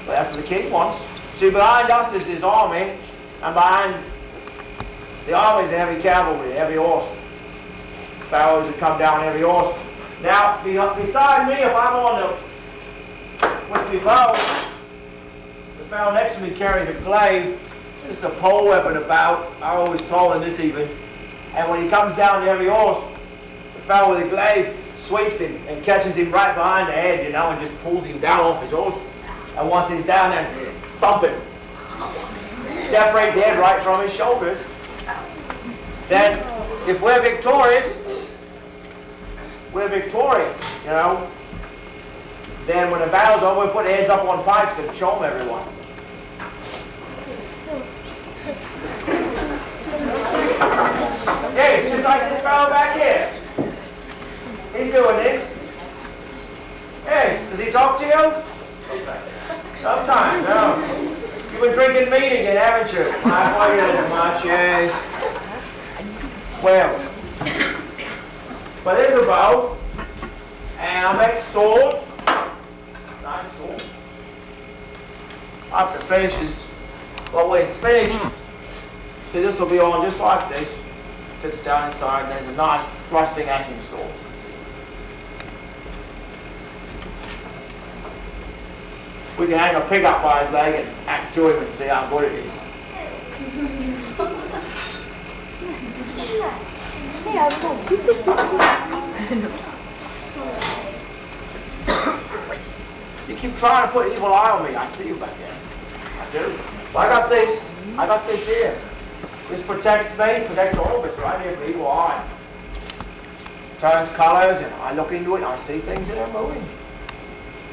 But that's what the king wants. See, behind us is his army, and behind the army is the heavy cavalry, the heavy horse. fellows that come down every horse. Now, beside me, if I'm on the, with me bow, the fellow next to me carries a glaive. It's a pole weapon about. I always taller than this even. And when he comes down to every horse, the fellow with the glaive sweeps him and catches him right behind the head, you know, and just pulls him down off his horse. And once he's down there, thump him. Separate the head right from his shoulders. Then, if we're victorious, you know. Then when the battle's over, we put the heads up on pikes and show them everyone. Yes, just like this fellow back here. He's doing this. Yes, does he talk to you? Sometimes, no. You've been drinking meat again, haven't you? My boy, you don't much, yes. Well, but there's a bow, and I'll make swords. Nice sword. After finishes, but when it's finished, see, this will be on just like this. Fits down inside, and there's a nice thrusting hacking sword. We can hang a pig up by his leg and act to him and see how good it is. You keep trying to put an evil eye on me. I see you back there. I do. Well, I got this here. This protects me, protects all of us right here from evil eye. Turns colors, and I look into it and I see things that are moving.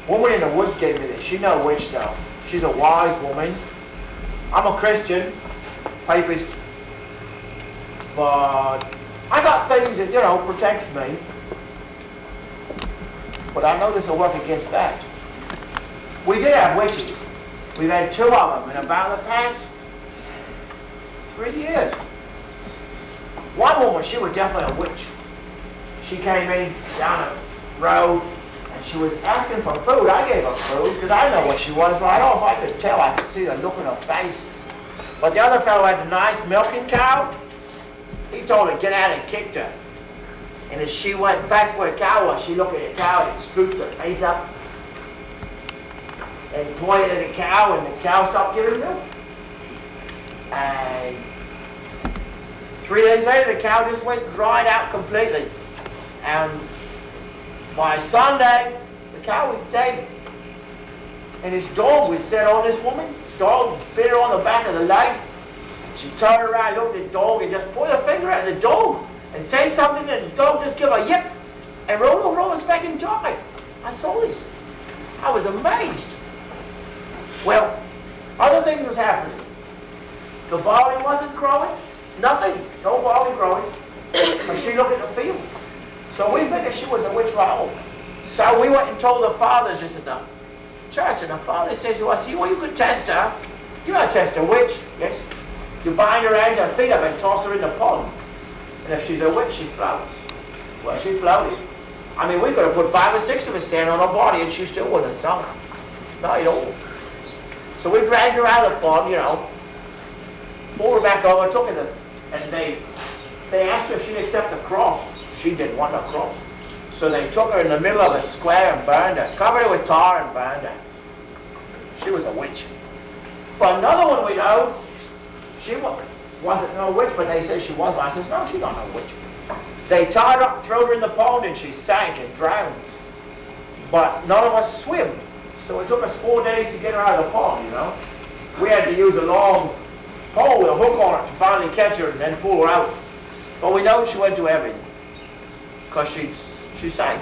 Woman in the woods gave me this. She's no witch though. She's a wise woman. I'm a Christian, papist, but I got things that, you know, protects me. But I know this will work against that. We did have witches. We've had 2 of them in about the past 3 years. One woman, she was definitely a witch. She came in down the road and she was asking for food. I gave her food because I know what she was right off. I could tell. I could see the look in her face. But the other fellow had a nice milking cow. He told her to get out and kicked her. And as she went past where the cow was, she looked at the cow and scooped her face up and pointed at the cow, and the cow stopped giving milk. And 3 days later, the cow just went dried out completely. And by Sunday, the cow was dead. And his dog was set on this woman. His dog bit her on the back of the leg. She turned around, looked at the dog, and just put her finger at the dog and said something, and the dog just gave a yip and rolled over on his back and died. I saw this. I was amazed. Well, other things was happening. The barley wasn't growing. Nothing. No barley growing. But she looked at the field. So we figured she was a witch right off. So we went and told the fathers this at the church, and the father says to us, see, well, you could test her. You don't test a witch. Yes. You bind her hands and feet up and toss her in the pond. And if she's a witch, she floats. Well, she floated. I mean, we could have put 5 or 6 of us standing on her body and she still wouldn't have sunk. Not at all. So we dragged her out of the pond, you know, pulled her back over, took her, and they asked her if she'd accept the cross. She didn't want a cross. So they took her in the middle of the square and burned her, covered her with tar and burned her. She was a witch. But another one we know, she wasn't no witch, but they said she was. I says, no, she's not no witch. They tied her up, threw her in the pond, and she sank and drowned. But none of us swim. So it took us 4 days to get her out of the pond, you know. We had to use a long pole with a hook on it to finally catch her and then pull her out. But we know she went to heaven because she sank.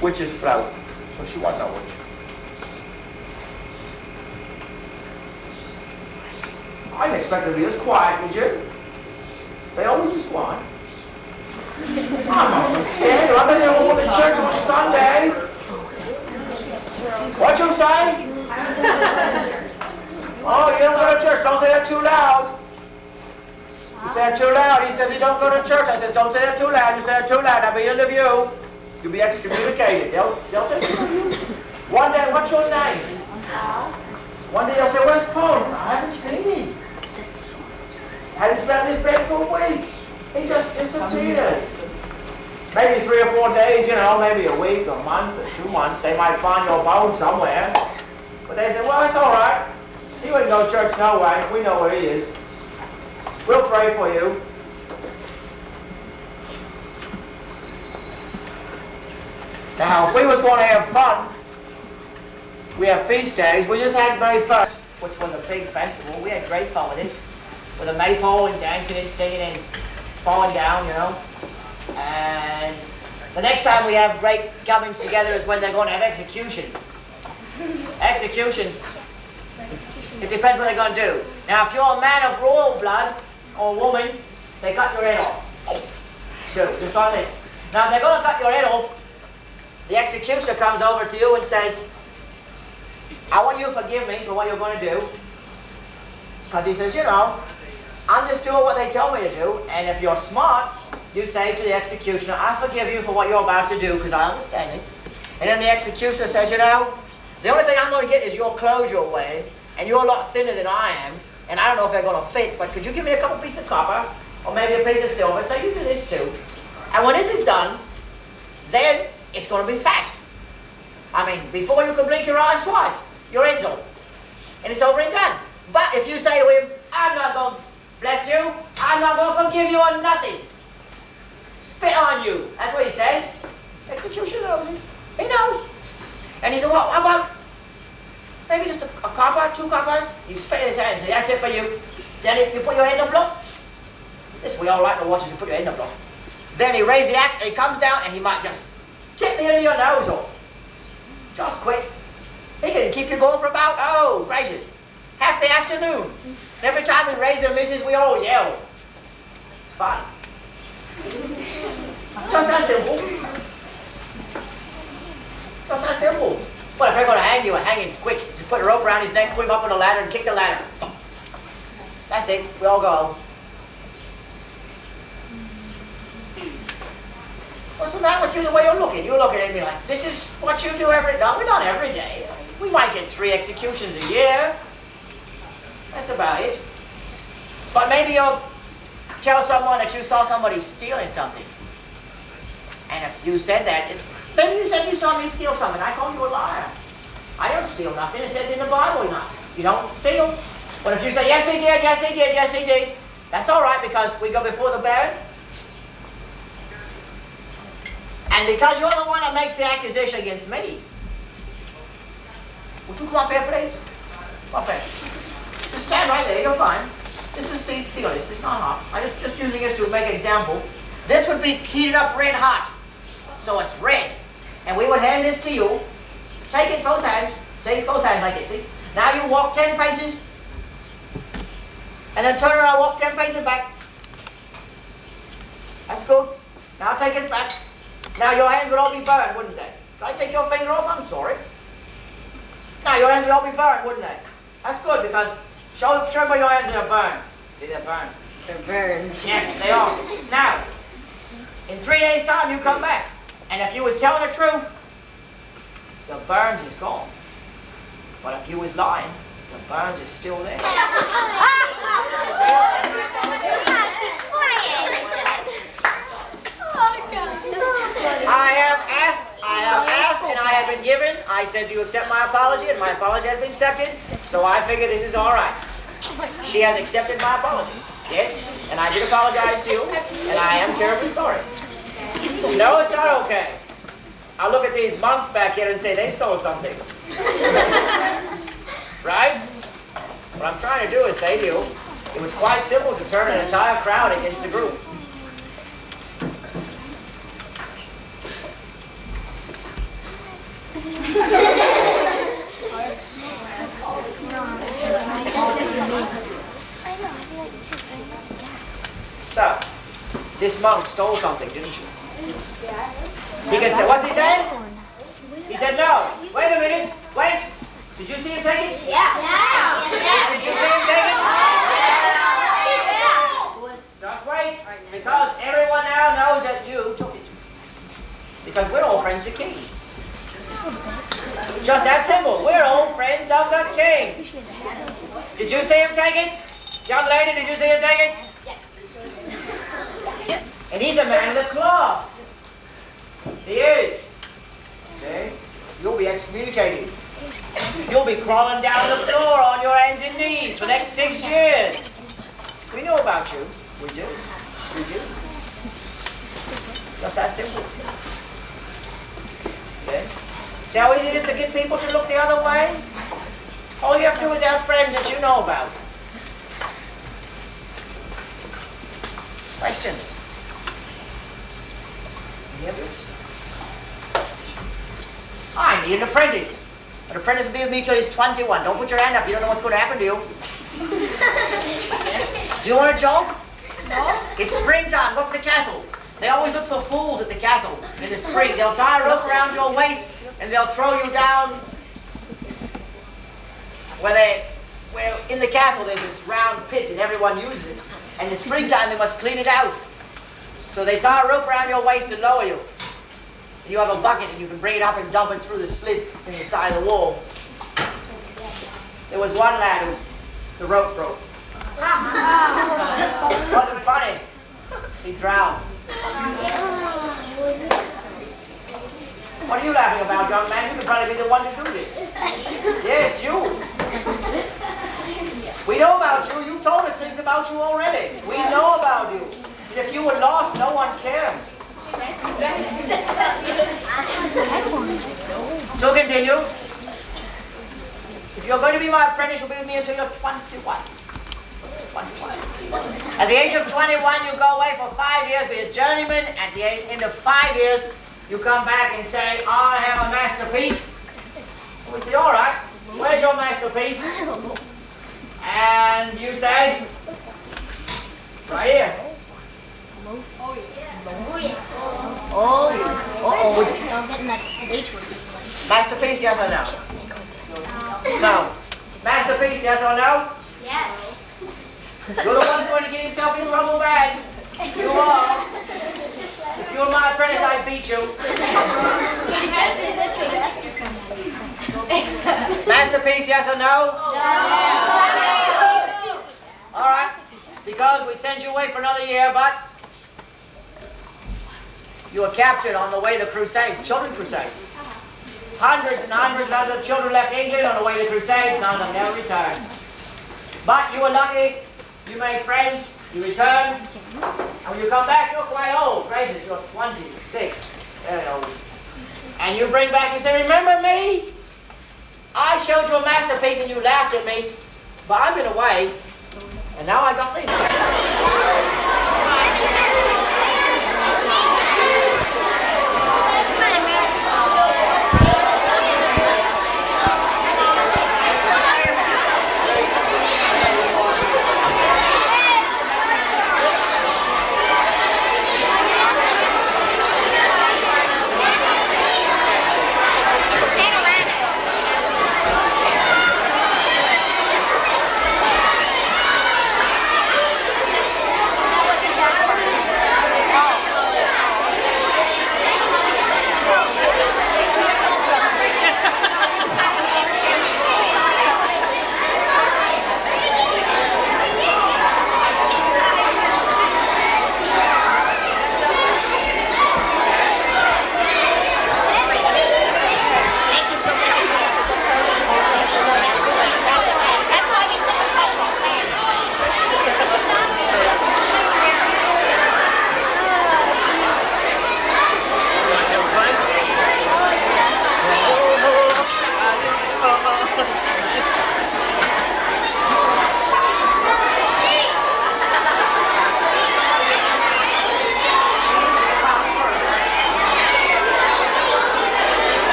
Witches float. So she wasn't no witch. I didn't expect her to be this quiet, did you? They always is quiet. I must be scared. I've been here over the church on Sunday. What you say? Oh, you don't go to church. Don't say that too loud. You say that too loud. He says you don't go to church. I says, don't say that too loud. You say that too loud. I'll be interviewed. You'll be excommunicated. They'll take you. One day, what's your name? One day they'll say, where's Paul? I haven't seen him. Hadn't slept in his bed for weeks. He just disappeared. maybe 3 or 4 days, you know, maybe a week, a month, or 2 months, they might find your bone somewhere. But they say, well, it's all right. He wouldn't go to church no way. We know where he is. We'll pray for you. Now, if we was going to have fun, we have feast days. We just had May 1st, which was a big festival. We had great fun with this, with a maypole and dancing and singing and falling down, you know. And the next time we have great comings together is when they're going to have executions. Executions, it depends what they're going to do. Now, if you're a man of royal blood, or a woman, they cut your head off. Just like this. Now, if they're going to cut your head off, the executioner comes over to you and says, I want you to forgive me for what you're going to do. Because he says, you know, I'm just doing what they tell me to do, and if you're smart, you say to the executioner, I forgive you for what you're about to do, because I understand this. And then the executioner says, you know, the only thing I'm going to get is your clothes you're wearing, and you're a lot thinner than I am, and I don't know if they're going to fit, but could you give me a couple pieces of copper, or maybe a piece of silver, so you do this too. And when this is done, then it's going to be fast. I mean, before you can blink your eyes twice, your head's off. And it's over and done. But if you say to him, I'm not going to bless you, I'm not going to forgive you on nothing. Spit on you. That's what he says. Executioner knows it. He knows. And he said, well, how about maybe just a copper, 2 coppers? You spit in his hand and say, that's it for you. Then if you put your head in the block, this we all like to watch if you put your head in the block. Then he raises the axe and he comes down and he might just tip the end of your nose off. Just quick. He can keep you going for about, oh, gracious, half the afternoon. And every time he raises or misses, we all yell. It's fun. Just that simple. Just that simple. But if they're going to hang you, hanging's quick. Just put a rope around his neck, put him up on a ladder, and kick the ladder. That's it. We all go home. What's the matter with you the way you're looking? You're looking at me like, this is what you do every day. No, we're not every day. We might get 3 executions a year. That's about it. But maybe you'll tell someone that you saw somebody stealing something. And if you said that, maybe you said you saw me steal something. I call you a liar. I don't steal nothing. It says in the Bible, you don't steal. But if you say, yes, he did, yes, he did, yes, he did, that's all right because we go before the Baron. And because you're the one that makes the accusation against me, would you come up here, please? Up here. Just stand right there, you're fine. This is, see, feel this, it's not hot. I'm just using this to make an example. This would be heated up red hot. So it's red. And we would hand this to you. Take it both hands. See, both hands like it, see? Now you walk 10 paces. And then turn around and walk 10 paces back. That's good. Now take us back. Now your hands would all be burned, wouldn't they? If I take your finger off, I'm sorry. Now your hands would all be burned, wouldn't they? That's good because show me your hands are burned. See, they're burned. They're burned. Yes, they are. Now, in 3 days' time, you come back. And if you was telling the truth, the burns is gone. But if you was lying, the burns is still there. I have asked, and I have been given. I said, do you accept my apology? And my apology has been accepted. So I figure this is all right. She has accepted my apology. Yes, and I did apologize to you, and I am terribly sorry. No, it's not okay. I'll look at these monks back here and say they stole something. Right? What I'm trying to do is say to you, it was quite simple to turn an entire crowd against the group. So, this monk stole something, didn't you? He can say, what's he saying? He said, no. Wait a minute. Wait. Did you see him take it? Yeah. Did you see him take it? Yeah. Just wait. Because everyone now knows that you took it. Because we're all friends of the king. Just that simple. We're all friends of the king. Did you see him take it? Young lady, did you see him take it? And he's a man of the cloth. He is. See? You'll be excommunicated. You'll be crawling down the floor on your hands and knees for the next 6 years. We know about you. We do. We do. Just that simple. Okay? See how easy it is to get people to look the other way? All you have to do is have friends that you know about. Questions? Any others? I need an apprentice. An apprentice will be with me till he's 21. Don't put your hand up. You don't know what's going to happen to you. Do you want a joke? No. It's springtime. Go to the castle. They always look for fools at the castle in the spring. They'll tie a rope around your waist and they'll throw you down where in the castle there's this round pit and everyone uses it. And in the springtime they must clean it out. So they tie a rope around your waist and lower you. And you have a bucket and you can bring it up and dump it through the slit in the side of the wall. There was one lad who the rope broke. It wasn't funny. He drowned. What are you laughing about, young man? You could probably be the one to do this. Yes, you. We know about you. You've told us things about you already. We know about you. And if you were lost, no one cares. To continue, if you're going to be my apprentice, you'll be with me until you're 21. 21. At the age of 21, you go away for 5 years, be a journeyman. At the end of 5 years, you come back and say, I have a masterpiece. We say, all right, where's your masterpiece? And you say, right here. Oh yeah. Oh yeah. I'm getting that H word. Masterpiece, yes or no? No. Masterpiece, yes or no? Yes. You're the one going to get himself in trouble bad. You are. If you were my apprentice, I'd beat you. Masterpiece, yes or no? All right. Because we sent you away for another year, but you were captured on the way to the Crusades, children crusades. Hundreds and hundreds of children left England on the way to the Crusades, none of them never returned. But you were lucky, you made friends, you returned, and when you come back, you're quite old. Gracious, you're 26, very old. And you bring back, you say, remember me? I showed you a masterpiece and you laughed at me, but I've been away, and now I got this.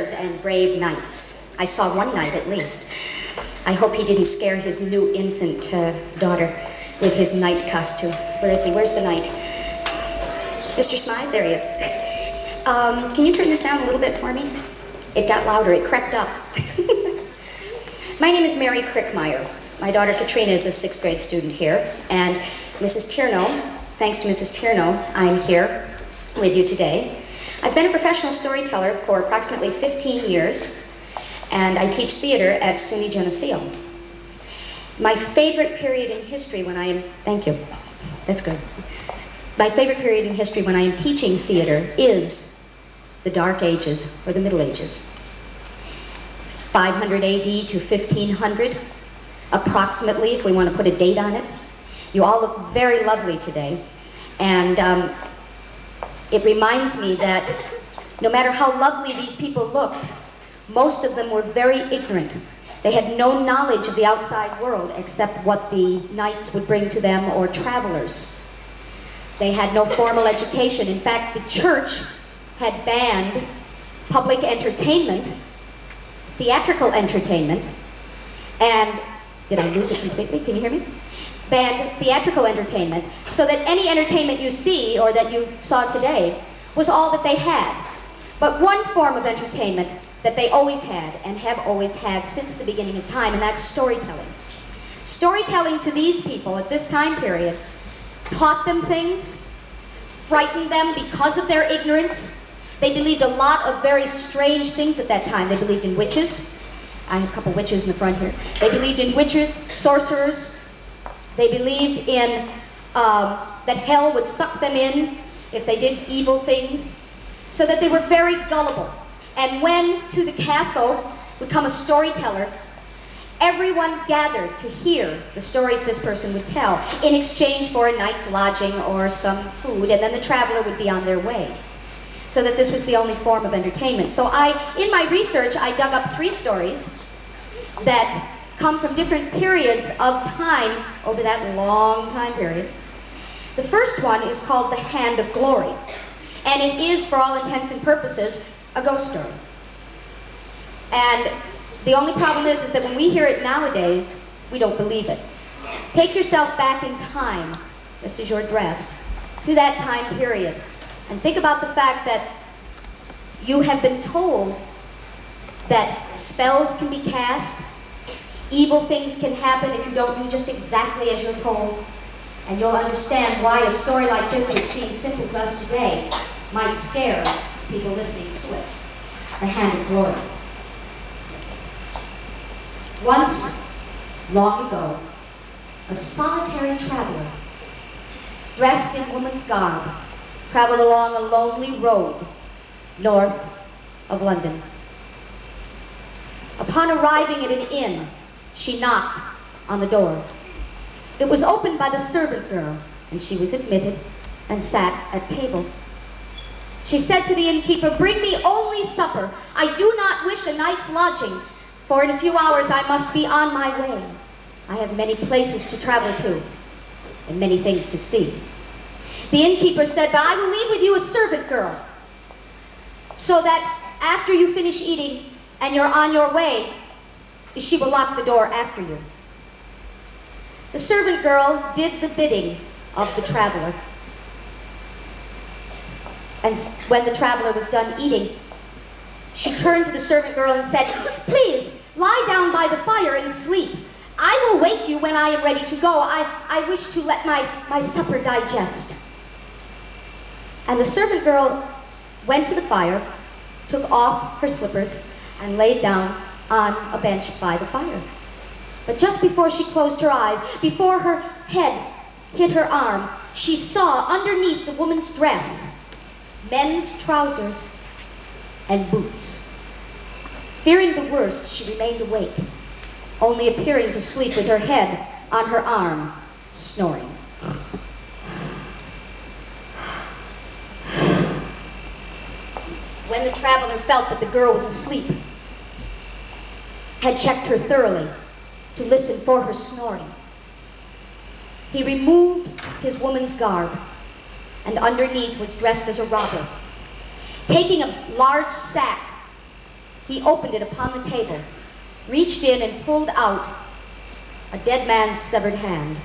bears and brave knights. I saw one knight at least. I hope he didn't scare his new infant daughter with his knight costume. Where is he? Where's the knight? Mr. Smythe? There he is. Can you turn this down a little bit for me? It got louder. It crept up. My name is Mary Crickmeyer. My daughter Katrina is a 6th grade student here. And Mrs. Tierno, thanks to Mrs. Tierno, I'm here with you today. I've been a professional storyteller for approximately 15 years, and I teach theater at SUNY Geneseo. My favorite period in history when I am, thank you, that's good. My favorite period in history when I am teaching theater is the Dark Ages, or the Middle Ages. 500 AD to 1500, approximately, if we want to put a date on it. You all look very lovely today, and it reminds me that no matter how lovely these people looked, most of them were very ignorant. They had no knowledge of the outside world except what the knights would bring to them or travelers. They had no formal education. In fact, the church had banned public entertainment, theatrical entertainment, and, did I lose it completely? Can you hear me? Banned theatrical entertainment, so that any entertainment you see or that you saw today was all that they had. But one form of entertainment that they always had and have always had since the beginning of time, and that's storytelling. Storytelling to these people at this time period taught them things, frightened them because of their ignorance. They believed a lot of very strange things at that time. They believed in witches. I have a couple witches in the front here. They believed in witches, sorcerers. They believed in that hell would suck them in if they did evil things, so that they were very gullible. And when to the castle would come a storyteller, everyone gathered to hear the stories this person would tell in exchange for a night's lodging or some food, and then the traveler would be on their way. So that this was the only form of entertainment. So in my research, I dug up 3 stories that come from different periods of time over that long time period. The first one is called The Hand of Glory, and it is, for all intents and purposes, a ghost story. And the only problem is that when we hear it nowadays, we don't believe it. Take yourself back in time, just as you're dressed, to that time period, and think about the fact that you have been told that spells can be cast, evil things can happen if you don't do just exactly as you're told, and you'll understand why a story like this, which seems simple to us today, might scare people listening to it. The Hand of Glory. Once, long ago, a solitary traveler, dressed in woman's garb, traveled along a lonely road north of London. Upon arriving at an inn, she knocked on the door. It was opened by the servant girl, and she was admitted and sat at table. She said to the innkeeper, "Bring me only supper. I do not wish a night's lodging, for in a few hours I must be on my way. I have many places to travel to, and many things to see." The innkeeper said, "But I will leave with you a servant girl, so that after you finish eating and you're on your way, she will lock the door after you." The servant girl did the bidding of the traveler. And when the traveler was done eating, she turned to the servant girl and said, "Please, lie down by the fire and sleep. I will wake you when I am ready to go. I wish to let my supper digest." And the servant girl went to the fire, took off her slippers, and laid down on a bench by the fire. But just before she closed her eyes, before her head hit her arm, she saw underneath the woman's dress men's trousers and boots. Fearing the worst, she remained awake, only appearing to sleep with her head on her arm, snoring. When the traveler felt that the girl was asleep, had checked her thoroughly to listen for her snoring, he removed his woman's garb, and underneath was dressed as a robber. Taking a large sack he opened it upon the table, reached in and pulled out a dead man's severed hand.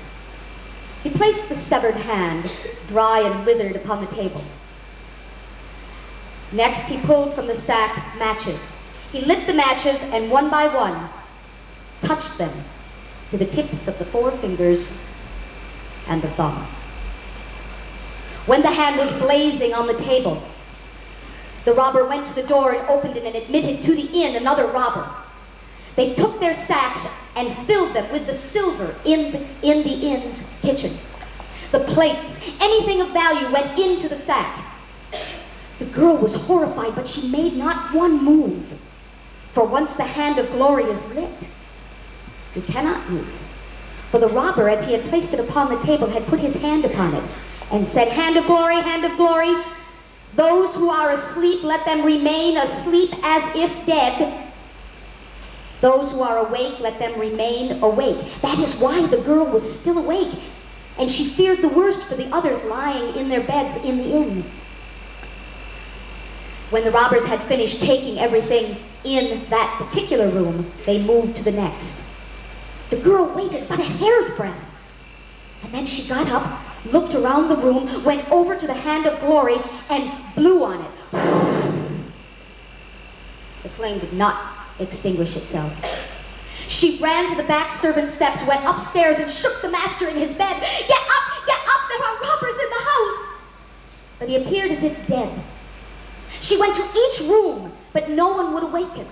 He placed the severed hand, dry and withered, upon the table. Next, he pulled from the sack matches. He lit the matches and one by one touched them to the tips of the 4 fingers and the thumb. When the hand was blazing on the table, the robber went to the door and opened it and admitted to the inn another robber. They took their sacks and filled them with the silver in the inn's kitchen. The plates, anything of value, went into the sack. The girl was horrified, but she made not one move. For once the hand of glory is lit, you cannot move. For the robber, as he had placed it upon the table, had put his hand upon it and said, hand of glory, those who are asleep, let them remain asleep as if dead. Those who are awake, let them remain awake. That is why the girl was still awake, and she feared the worst for the others lying in their beds in the inn. When the robbers had finished taking everything in that particular room, they moved to the next. The girl waited but a hair's breadth, and then she got up, looked around the room, went over to the hand of glory, and blew on it. The flame did not extinguish itself. She ran to the back servants' steps, went upstairs, and shook the master in his bed. Get up, there are robbers in the house! But he appeared as if dead. She went to each room, but no one would awaken.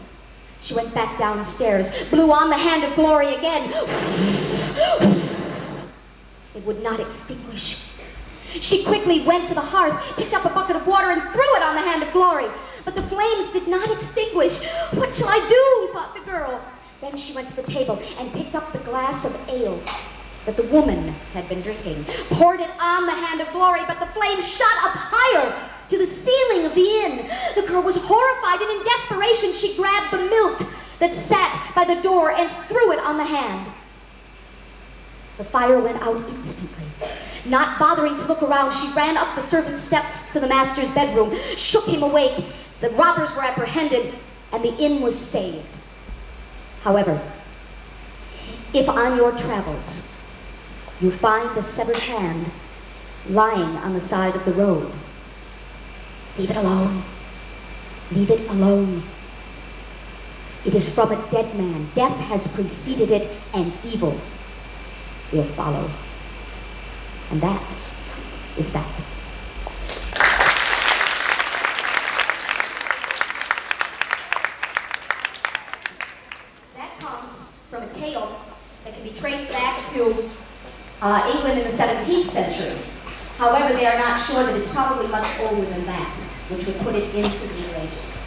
She went back downstairs, blew on the hand of glory again. It would not extinguish. She quickly went to the hearth, picked up a bucket of water, and threw it on the hand of glory. But the flames did not extinguish. What shall I do, thought the girl. Then she went to the table and picked up the glass of ale that the woman had been drinking, poured it on the hand of glory, but the flames shot up higher to the ceiling of the inn. The girl was horrified, and in desperation she grabbed the milk that sat by the door and threw it on the hand. The fire went out instantly. Not bothering to look around, she ran up the servants' steps to the master's bedroom, shook him awake. The robbers were apprehended, and the inn was saved. However, if on your travels you find a severed hand lying on the side of the road, leave it alone. Leave it alone. It is from a dead man. Death has preceded it, and evil will follow. And that is that. That comes from a tale that can be traced back to England in the 17th century. However, they are not sure that it's probably much older than that, which would put it into the Middle Ages.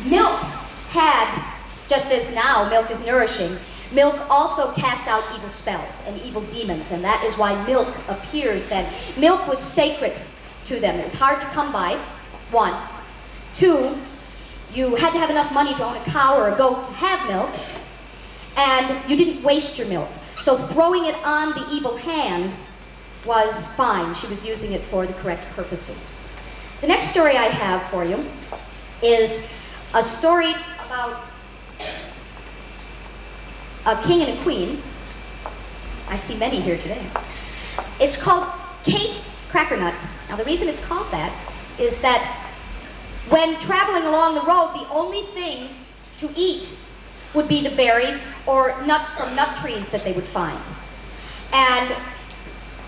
Milk had, just as now milk is nourishing, milk also cast out evil spells and evil demons, and that is why milk appears then. Milk was sacred to them. It was hard to come by, 1. 2, you had to have enough money to own a cow or a goat to have milk, and you didn't waste your milk. So throwing it on the evil hand was fine. She was using it for the correct purposes. The next story I have for you is a story about a king and a queen. I see many here today. It's called Kate Crackernuts. Now the reason it's called that is that when traveling along the road, the only thing to eat would be the berries or nuts from nut trees that they would find. And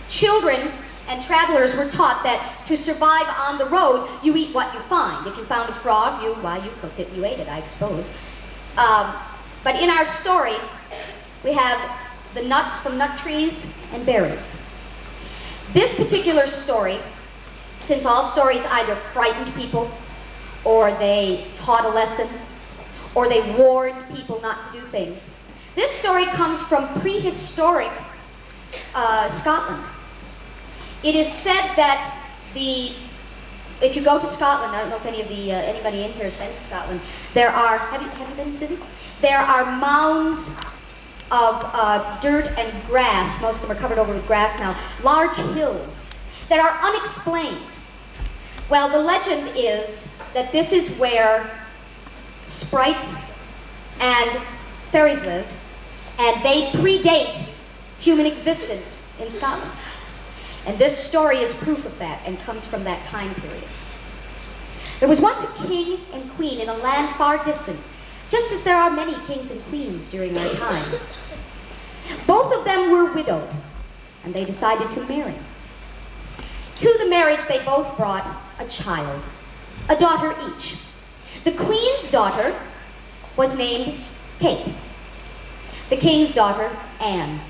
children and travelers were taught that to survive on the road, you eat what you find. If you found a frog, you cooked it and you ate it, I suppose. But in our story, we have the nuts from nut trees and berries. This particular story, since all stories either frightened people, or they taught a lesson, or they warned people not to do things, this story comes from prehistoric Scotland. It is said that if you go to Scotland, I don't know if anybody in here has been to Scotland, there are, have you been, Susan? There are mounds of dirt and grass, most of them are covered over with grass now, large hills that are unexplained. Well, the legend is that this is where sprites and fairies lived, and they predate human existence in Scotland. And this story is proof of that and comes from that time period. There was once a king and queen in a land far distant, just as there are many kings and queens during our time. Both of them were widowed, and they decided to marry. To the marriage, they both brought a child, a daughter each. The queen's daughter was named Kate. The king's daughter, Anne.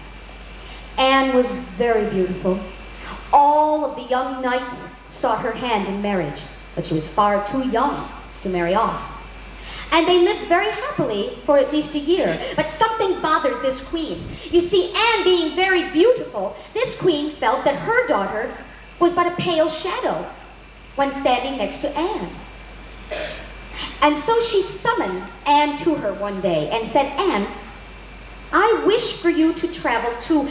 Anne was very beautiful. All of the young knights sought her hand in marriage, but she was far too young to marry off. And they lived very happily for at least a year, but something bothered this queen. You see, Anne being very beautiful, this queen felt that her daughter was but a pale shadow when standing next to Anne. And so she summoned Anne to her one day and said, Anne, I wish for you to travel to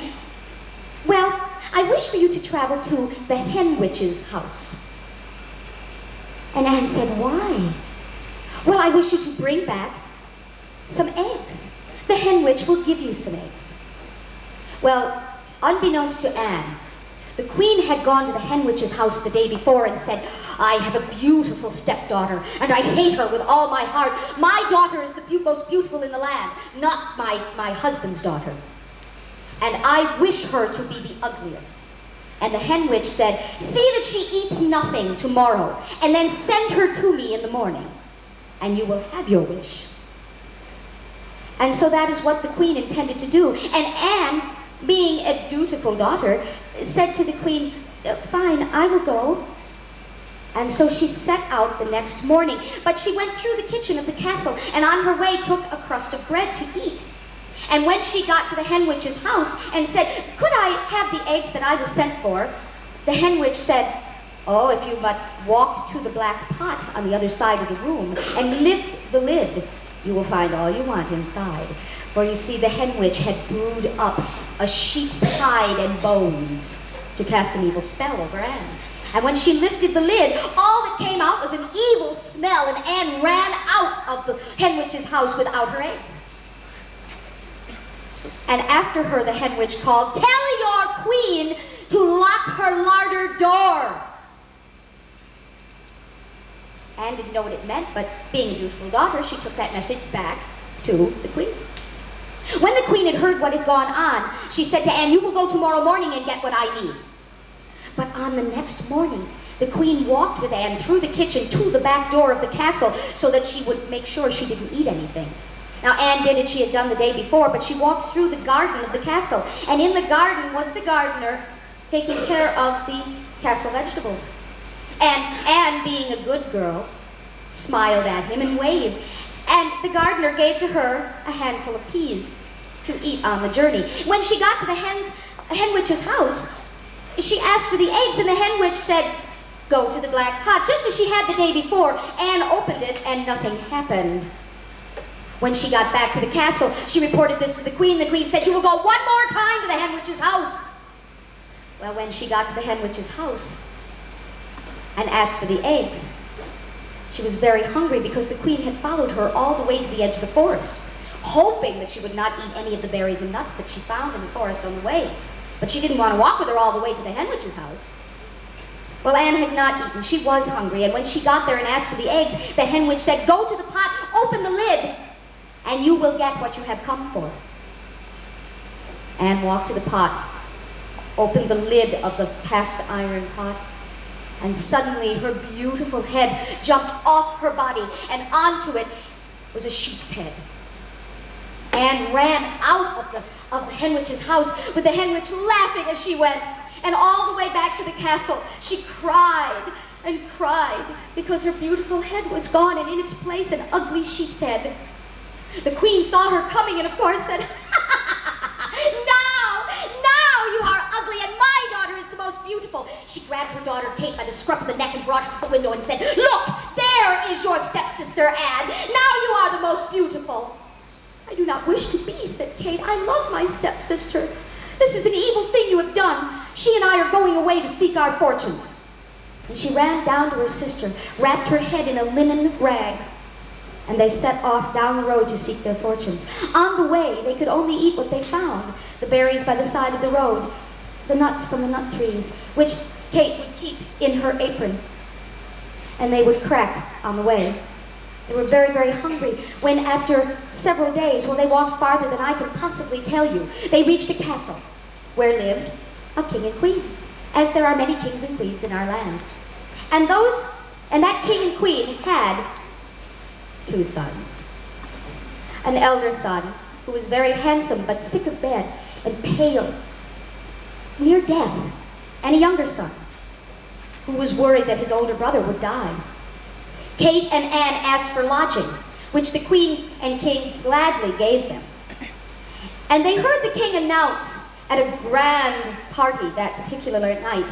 the hen witch's house. And Anne said, why? Well, I wish you to bring back some eggs. The hen witch will give you some eggs. Well, unbeknownst to Anne, the queen had gone to the hen witch's house the day before and said, I have a beautiful stepdaughter, and I hate her with all my heart. My daughter is the most beautiful in the land, not my husband's daughter. And I wish her to be the ugliest. And the hen witch said, see that she eats nothing tomorrow, and then send her to me in the morning, and you will have your wish. And so that is what the queen intended to do. And Anne, being a dutiful daughter, said to the queen, fine, I will go. And so she set out the next morning. But she went through the kitchen of the castle, and on her way took a crust of bread to eat. And when she got to the hen witch's house and said, could I have the eggs that I was sent for? The hen witch said, oh, if you but walk to the black pot on the other side of the room and lift the lid, you will find all you want inside. For you see, the hen witch had brewed up a sheep's hide and bones to cast an evil spell over Anne. And when she lifted the lid, all that came out was an evil smell, and Anne ran out of the hen witch's house without her eggs. And after her, the hen witch called, tell your queen to lock her larder door. Anne didn't know what it meant, but being a dutiful daughter, she took that message back to the queen. When the queen had heard what had gone on, she said to Anne, you will go tomorrow morning and get what I need. But on the next morning, the queen walked with Anne through the kitchen to the back door of the castle so that she would make sure she didn't eat anything. Now, Anne did as she had done the day before, but she walked through the garden of the castle, and in the garden was the gardener taking care of the castle vegetables. And Anne, being a good girl, smiled at him and waved, and the gardener gave to her a handful of peas to eat on the journey. When she got to the hen witch's house, she asked for the eggs, and the hen witch said, go to the black pot, just as she had the day before. Anne opened it, and nothing happened. When she got back to the castle, she reported this to the queen. The queen said, you will go one more time to the hen witch's house. Well, when she got to the hen witch's house and asked for the eggs, she was very hungry because the queen had followed her all the way to the edge of the forest, hoping that she would not eat any of the berries and nuts that she found in the forest on the way. But she didn't want to walk with her all the way to the hen witch's house. Well, Anne had not eaten. She was hungry, and when she got there and asked for the eggs, the hen witch said, go to the pot, open the lid, and you will get what you have come for. Anne walked to the pot, opened the lid of the cast iron pot, and suddenly her beautiful head jumped off her body, and onto it was a sheep's head. Anne ran out of the hen witch's house with the hen witch laughing as she went, and all the way back to the castle she cried and cried because her beautiful head was gone, and in its place an ugly sheep's head. The queen saw her coming and of course said, now you are ugly, and my daughter is the most beautiful. She grabbed her daughter Kate by the scruff of the neck and brought her to the window and said, look, there is your stepsister Anne. Now you are the most beautiful. I do not wish to be, said Kate. I love my stepsister. This is an evil thing you have done. She and I are going away to seek our fortunes. And she ran down to her sister, wrapped her head in a linen rag, and they set off down the road to seek their fortunes. On the way, they could only eat what they found, the berries by the side of the road, the nuts from the nut trees, which Kate would keep in her apron, and they would crack on the way. They were very, very hungry when, after several days, they walked farther than I can possibly tell you, they reached a castle where lived a king and queen, as there are many kings and queens in our land. And that king and queen had 2 sons. An elder son who was very handsome but sick of bed and pale, near death, and a younger son who was worried that his older brother would die. Kate and Anne asked for lodging, which the queen and king gladly gave them. And they heard the king announce at a grand party that particular night,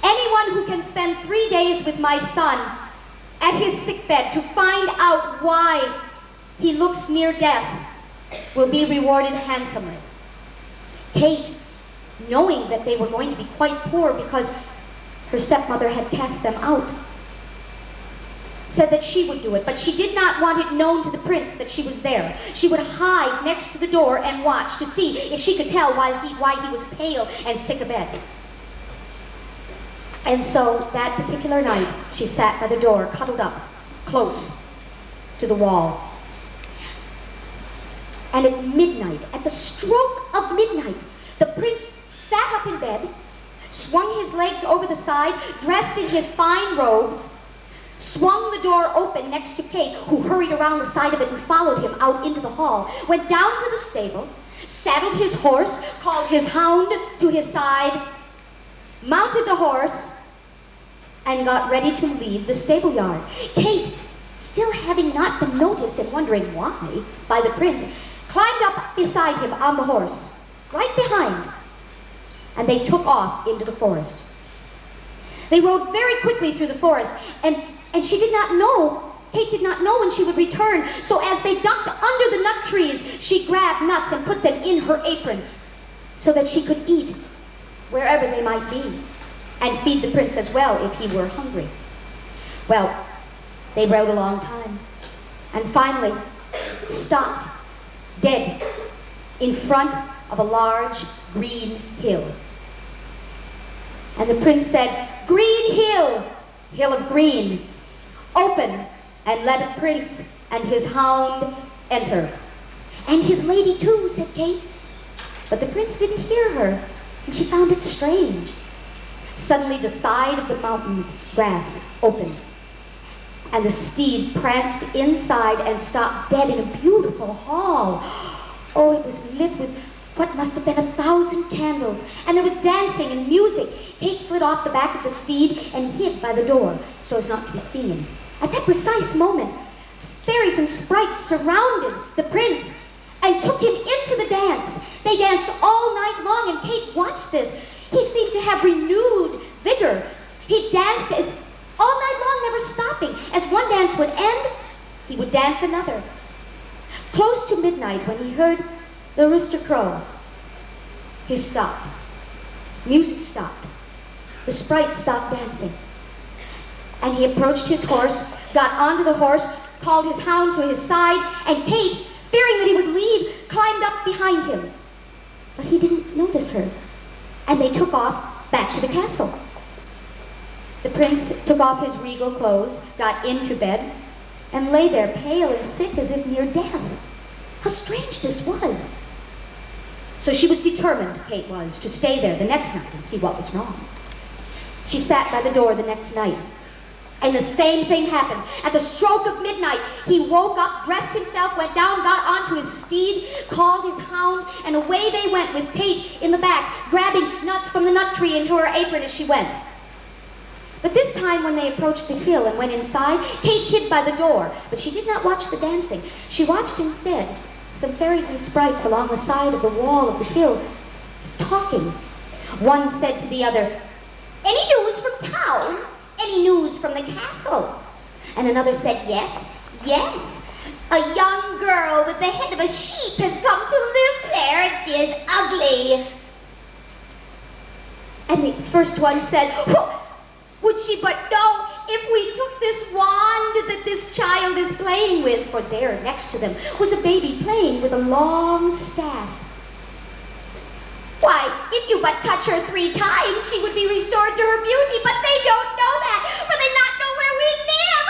anyone who can spend 3 days with my son at his sickbed to find out why he looks near death will be rewarded handsomely. Kate, knowing that they were going to be quite poor because her stepmother had cast them out, said that she would do it, but she did not want it known to the prince that she was there. She would hide next to the door and watch to see if she could tell why he was pale and sick of bed. And so that particular night, she sat by the door, cuddled up, close to the wall. And at midnight, at the stroke of midnight, the prince sat up in bed, swung his legs over the side, dressed in his fine robes, swung the door open next to Kate, who hurried around the side of it and followed him out into the hall, went down to the stable, saddled his horse, called his hound to his side, mounted the horse, and got ready to leave the stable yard. Kate, still having not been noticed and wondering why by the prince, climbed up beside him on the horse, right behind, and they took off into the forest. They rode very quickly through the forest, and she did not know, Kate did not know when she would return, so as they ducked under the nut trees, she grabbed nuts and put them in her apron so that she could eat wherever they might be, and feed the prince as well if he were hungry. Well, they rode a long time, and finally stopped dead in front of a large green hill. And the prince said, "Green hill, hill of green, open and let a prince and his hound enter." "And his lady too," said Kate. But the prince didn't hear her, and she found it strange. Suddenly the side of the mountain grass opened, and the steed pranced inside and stopped dead in a beautiful hall. Oh, it was lit with what must have been 1,000 candles, and there was dancing and music. Kate slid off the back of the steed and hid by the door so as not to be seen. At that precise moment, fairies and sprites surrounded the prince and took him into the dance. They danced all night long, and Kate watched this. He seemed to have renewed vigor. He danced all night long, never stopping. As one dance would end, he would dance another. Close to midnight, when he heard the rooster crow, he stopped. Music stopped. The sprites stopped dancing. And he approached his horse, got onto the horse, called his hound to his side, and Kate, fearing that he would leave, climbed up behind him. But he didn't notice her, and they took off back to the castle. The prince took off his regal clothes, got into bed, and lay there pale and sick as if near death. How strange this was. So she was determined, Kate was, to stay there the next night and see what was wrong. She sat by the door the next night, and the same thing happened. At the stroke of midnight, he woke up, dressed himself, went down, got onto his steed, called his hound, and away they went with Kate in the back, grabbing nuts from the nut tree into her apron as she went. But this time when they approached the hill and went inside, Kate hid by the door, but she did not watch the dancing. She watched instead some fairies and sprites along the side of the wall of the hill talking. One said to the other, "Any news from town? Any news from the castle?" And another said, "Yes, yes. A young girl with the head of a sheep has come to live there, and she is ugly." And the first one said, "Would she, but no, if we took this wand that this child is playing with, for there next to them was a baby playing with a long staff. Why, if you but touch her 3 times, she would be restored to her beauty, but they don't know that, for they not know where we live.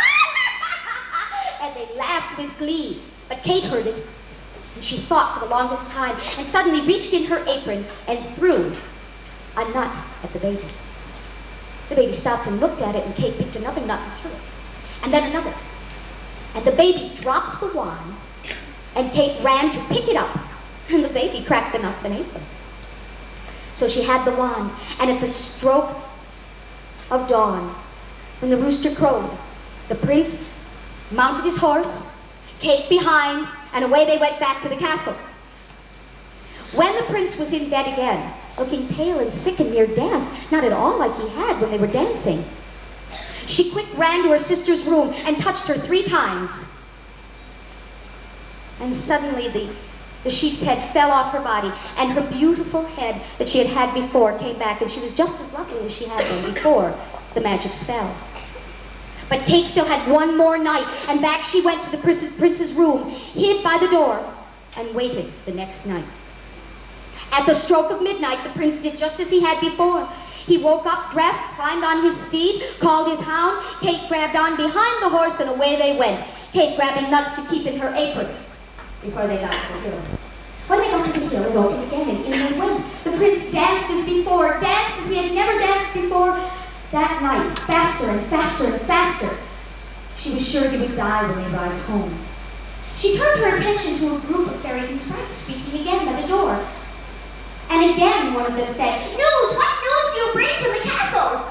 And they laughed with glee, but Kate heard it, and she thought for the longest time, and suddenly reached in her apron and threw a nut at the baby. The baby stopped and looked at it, and Kate picked another nut and threw it, and then another. And the baby dropped the wand, and Kate ran to pick it up, and the baby cracked the nuts and ate them. So she had the wand, and at the stroke of dawn, when the rooster crowed, the prince mounted his horse, Kate behind, and away they went back to the castle. When the prince was in bed again, looking pale and sick and near death, not at all like he had when they were dancing, she quick ran to her sister's room and touched her 3 times. And suddenly the sheep's head fell off her body, and her beautiful head that she had had before came back, and she was just as lovely as she had been before the magic spell. But Kate still had one more night, and back she went to the prince's room, hid by the door, and waited the next night. At the stroke of midnight, the prince did just as he had before. He woke up, dressed, climbed on his steed, called his hound. Kate grabbed on behind the horse, and away they went, Kate grabbing nuts to keep in her apron before they got to the hill. When they got to the hill, it opened again, and in they went. The prince danced as before, danced as he had never danced before. That night, faster and faster and faster. She was sure he would die when they arrived home. She turned her attention to a group of fairies and sprites speaking again by the door. And again one of them said, "News! What news do you bring from the castle?"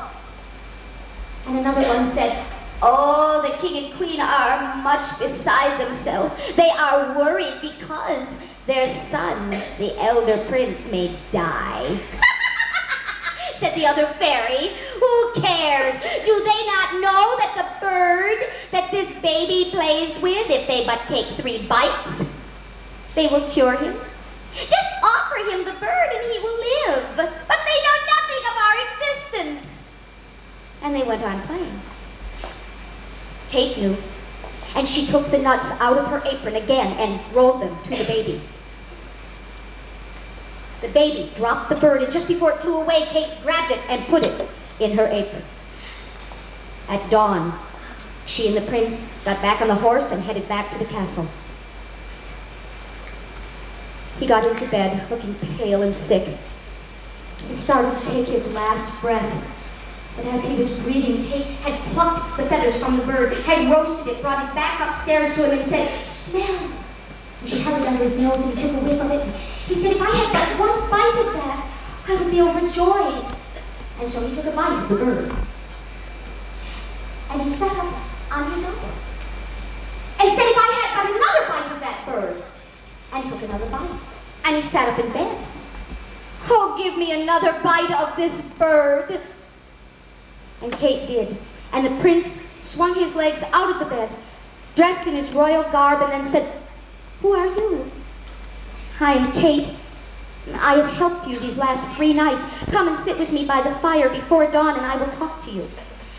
And another one said, "Oh, the king and queen are much beside themselves. They are worried because their son, the elder prince, may die." Said the other fairy, "Who cares? Do they not know that the bird that this baby plays with, if they but take 3 bites, they will cure him? Just offer him the bird and he will live. But they know nothing of our existence." And they went on playing. Kate knew, and she took the nuts out of her apron again and rolled them to the baby. The baby dropped the bird, and just before it flew away, Kate grabbed it and put it in her apron. At dawn, she and the prince got back on the horse and headed back to the castle. He got into bed, looking pale and sick. He started to take his last breath. But as he was breathing, Kate had plucked the feathers from the bird, had roasted it, brought it back upstairs to him, and said, "Smell." And she held it under his nose, and he took a whiff of it. And he said, "If I had but one bite of that, I would be overjoyed." And so he took a bite of the bird. And he sat up on his elbow and said, "If I had but another bite of that bird," and took another bite. And he sat up in bed. "Oh, give me another bite of this bird." And Kate did. And the prince swung his legs out of the bed, dressed in his royal garb, and then said, "Who are you?" "I am Kate. I have helped you these last 3 nights. Come and sit with me by the fire before dawn, and I will talk to you."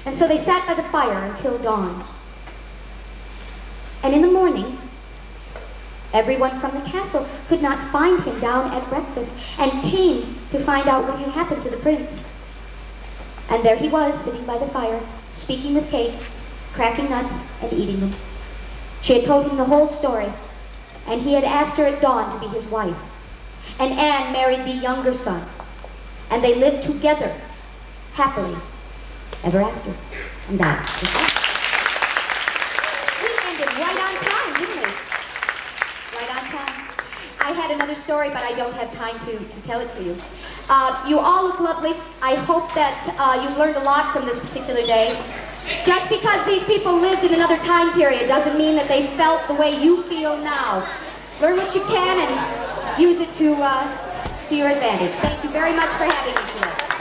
And so they sat by the fire until dawn. And in the morning, everyone from the castle could not find him down at breakfast, and came to find out what had happened to the prince. And there he was, sitting by the fire, speaking with Kate, cracking nuts and eating them. She had told him the whole story, and he had asked her at dawn to be his wife. And Anne married the younger son, and they lived together, happily, ever after. And that is that. We ended right on time, didn't we? Right on time. I had another story, but I don't have time to tell it to you. You all look lovely. I hope that you've learned a lot from this particular day. Just because these people lived in another time period doesn't mean that they felt the way you feel now. Learn what you can and use it to your advantage. Thank you very much for having me today.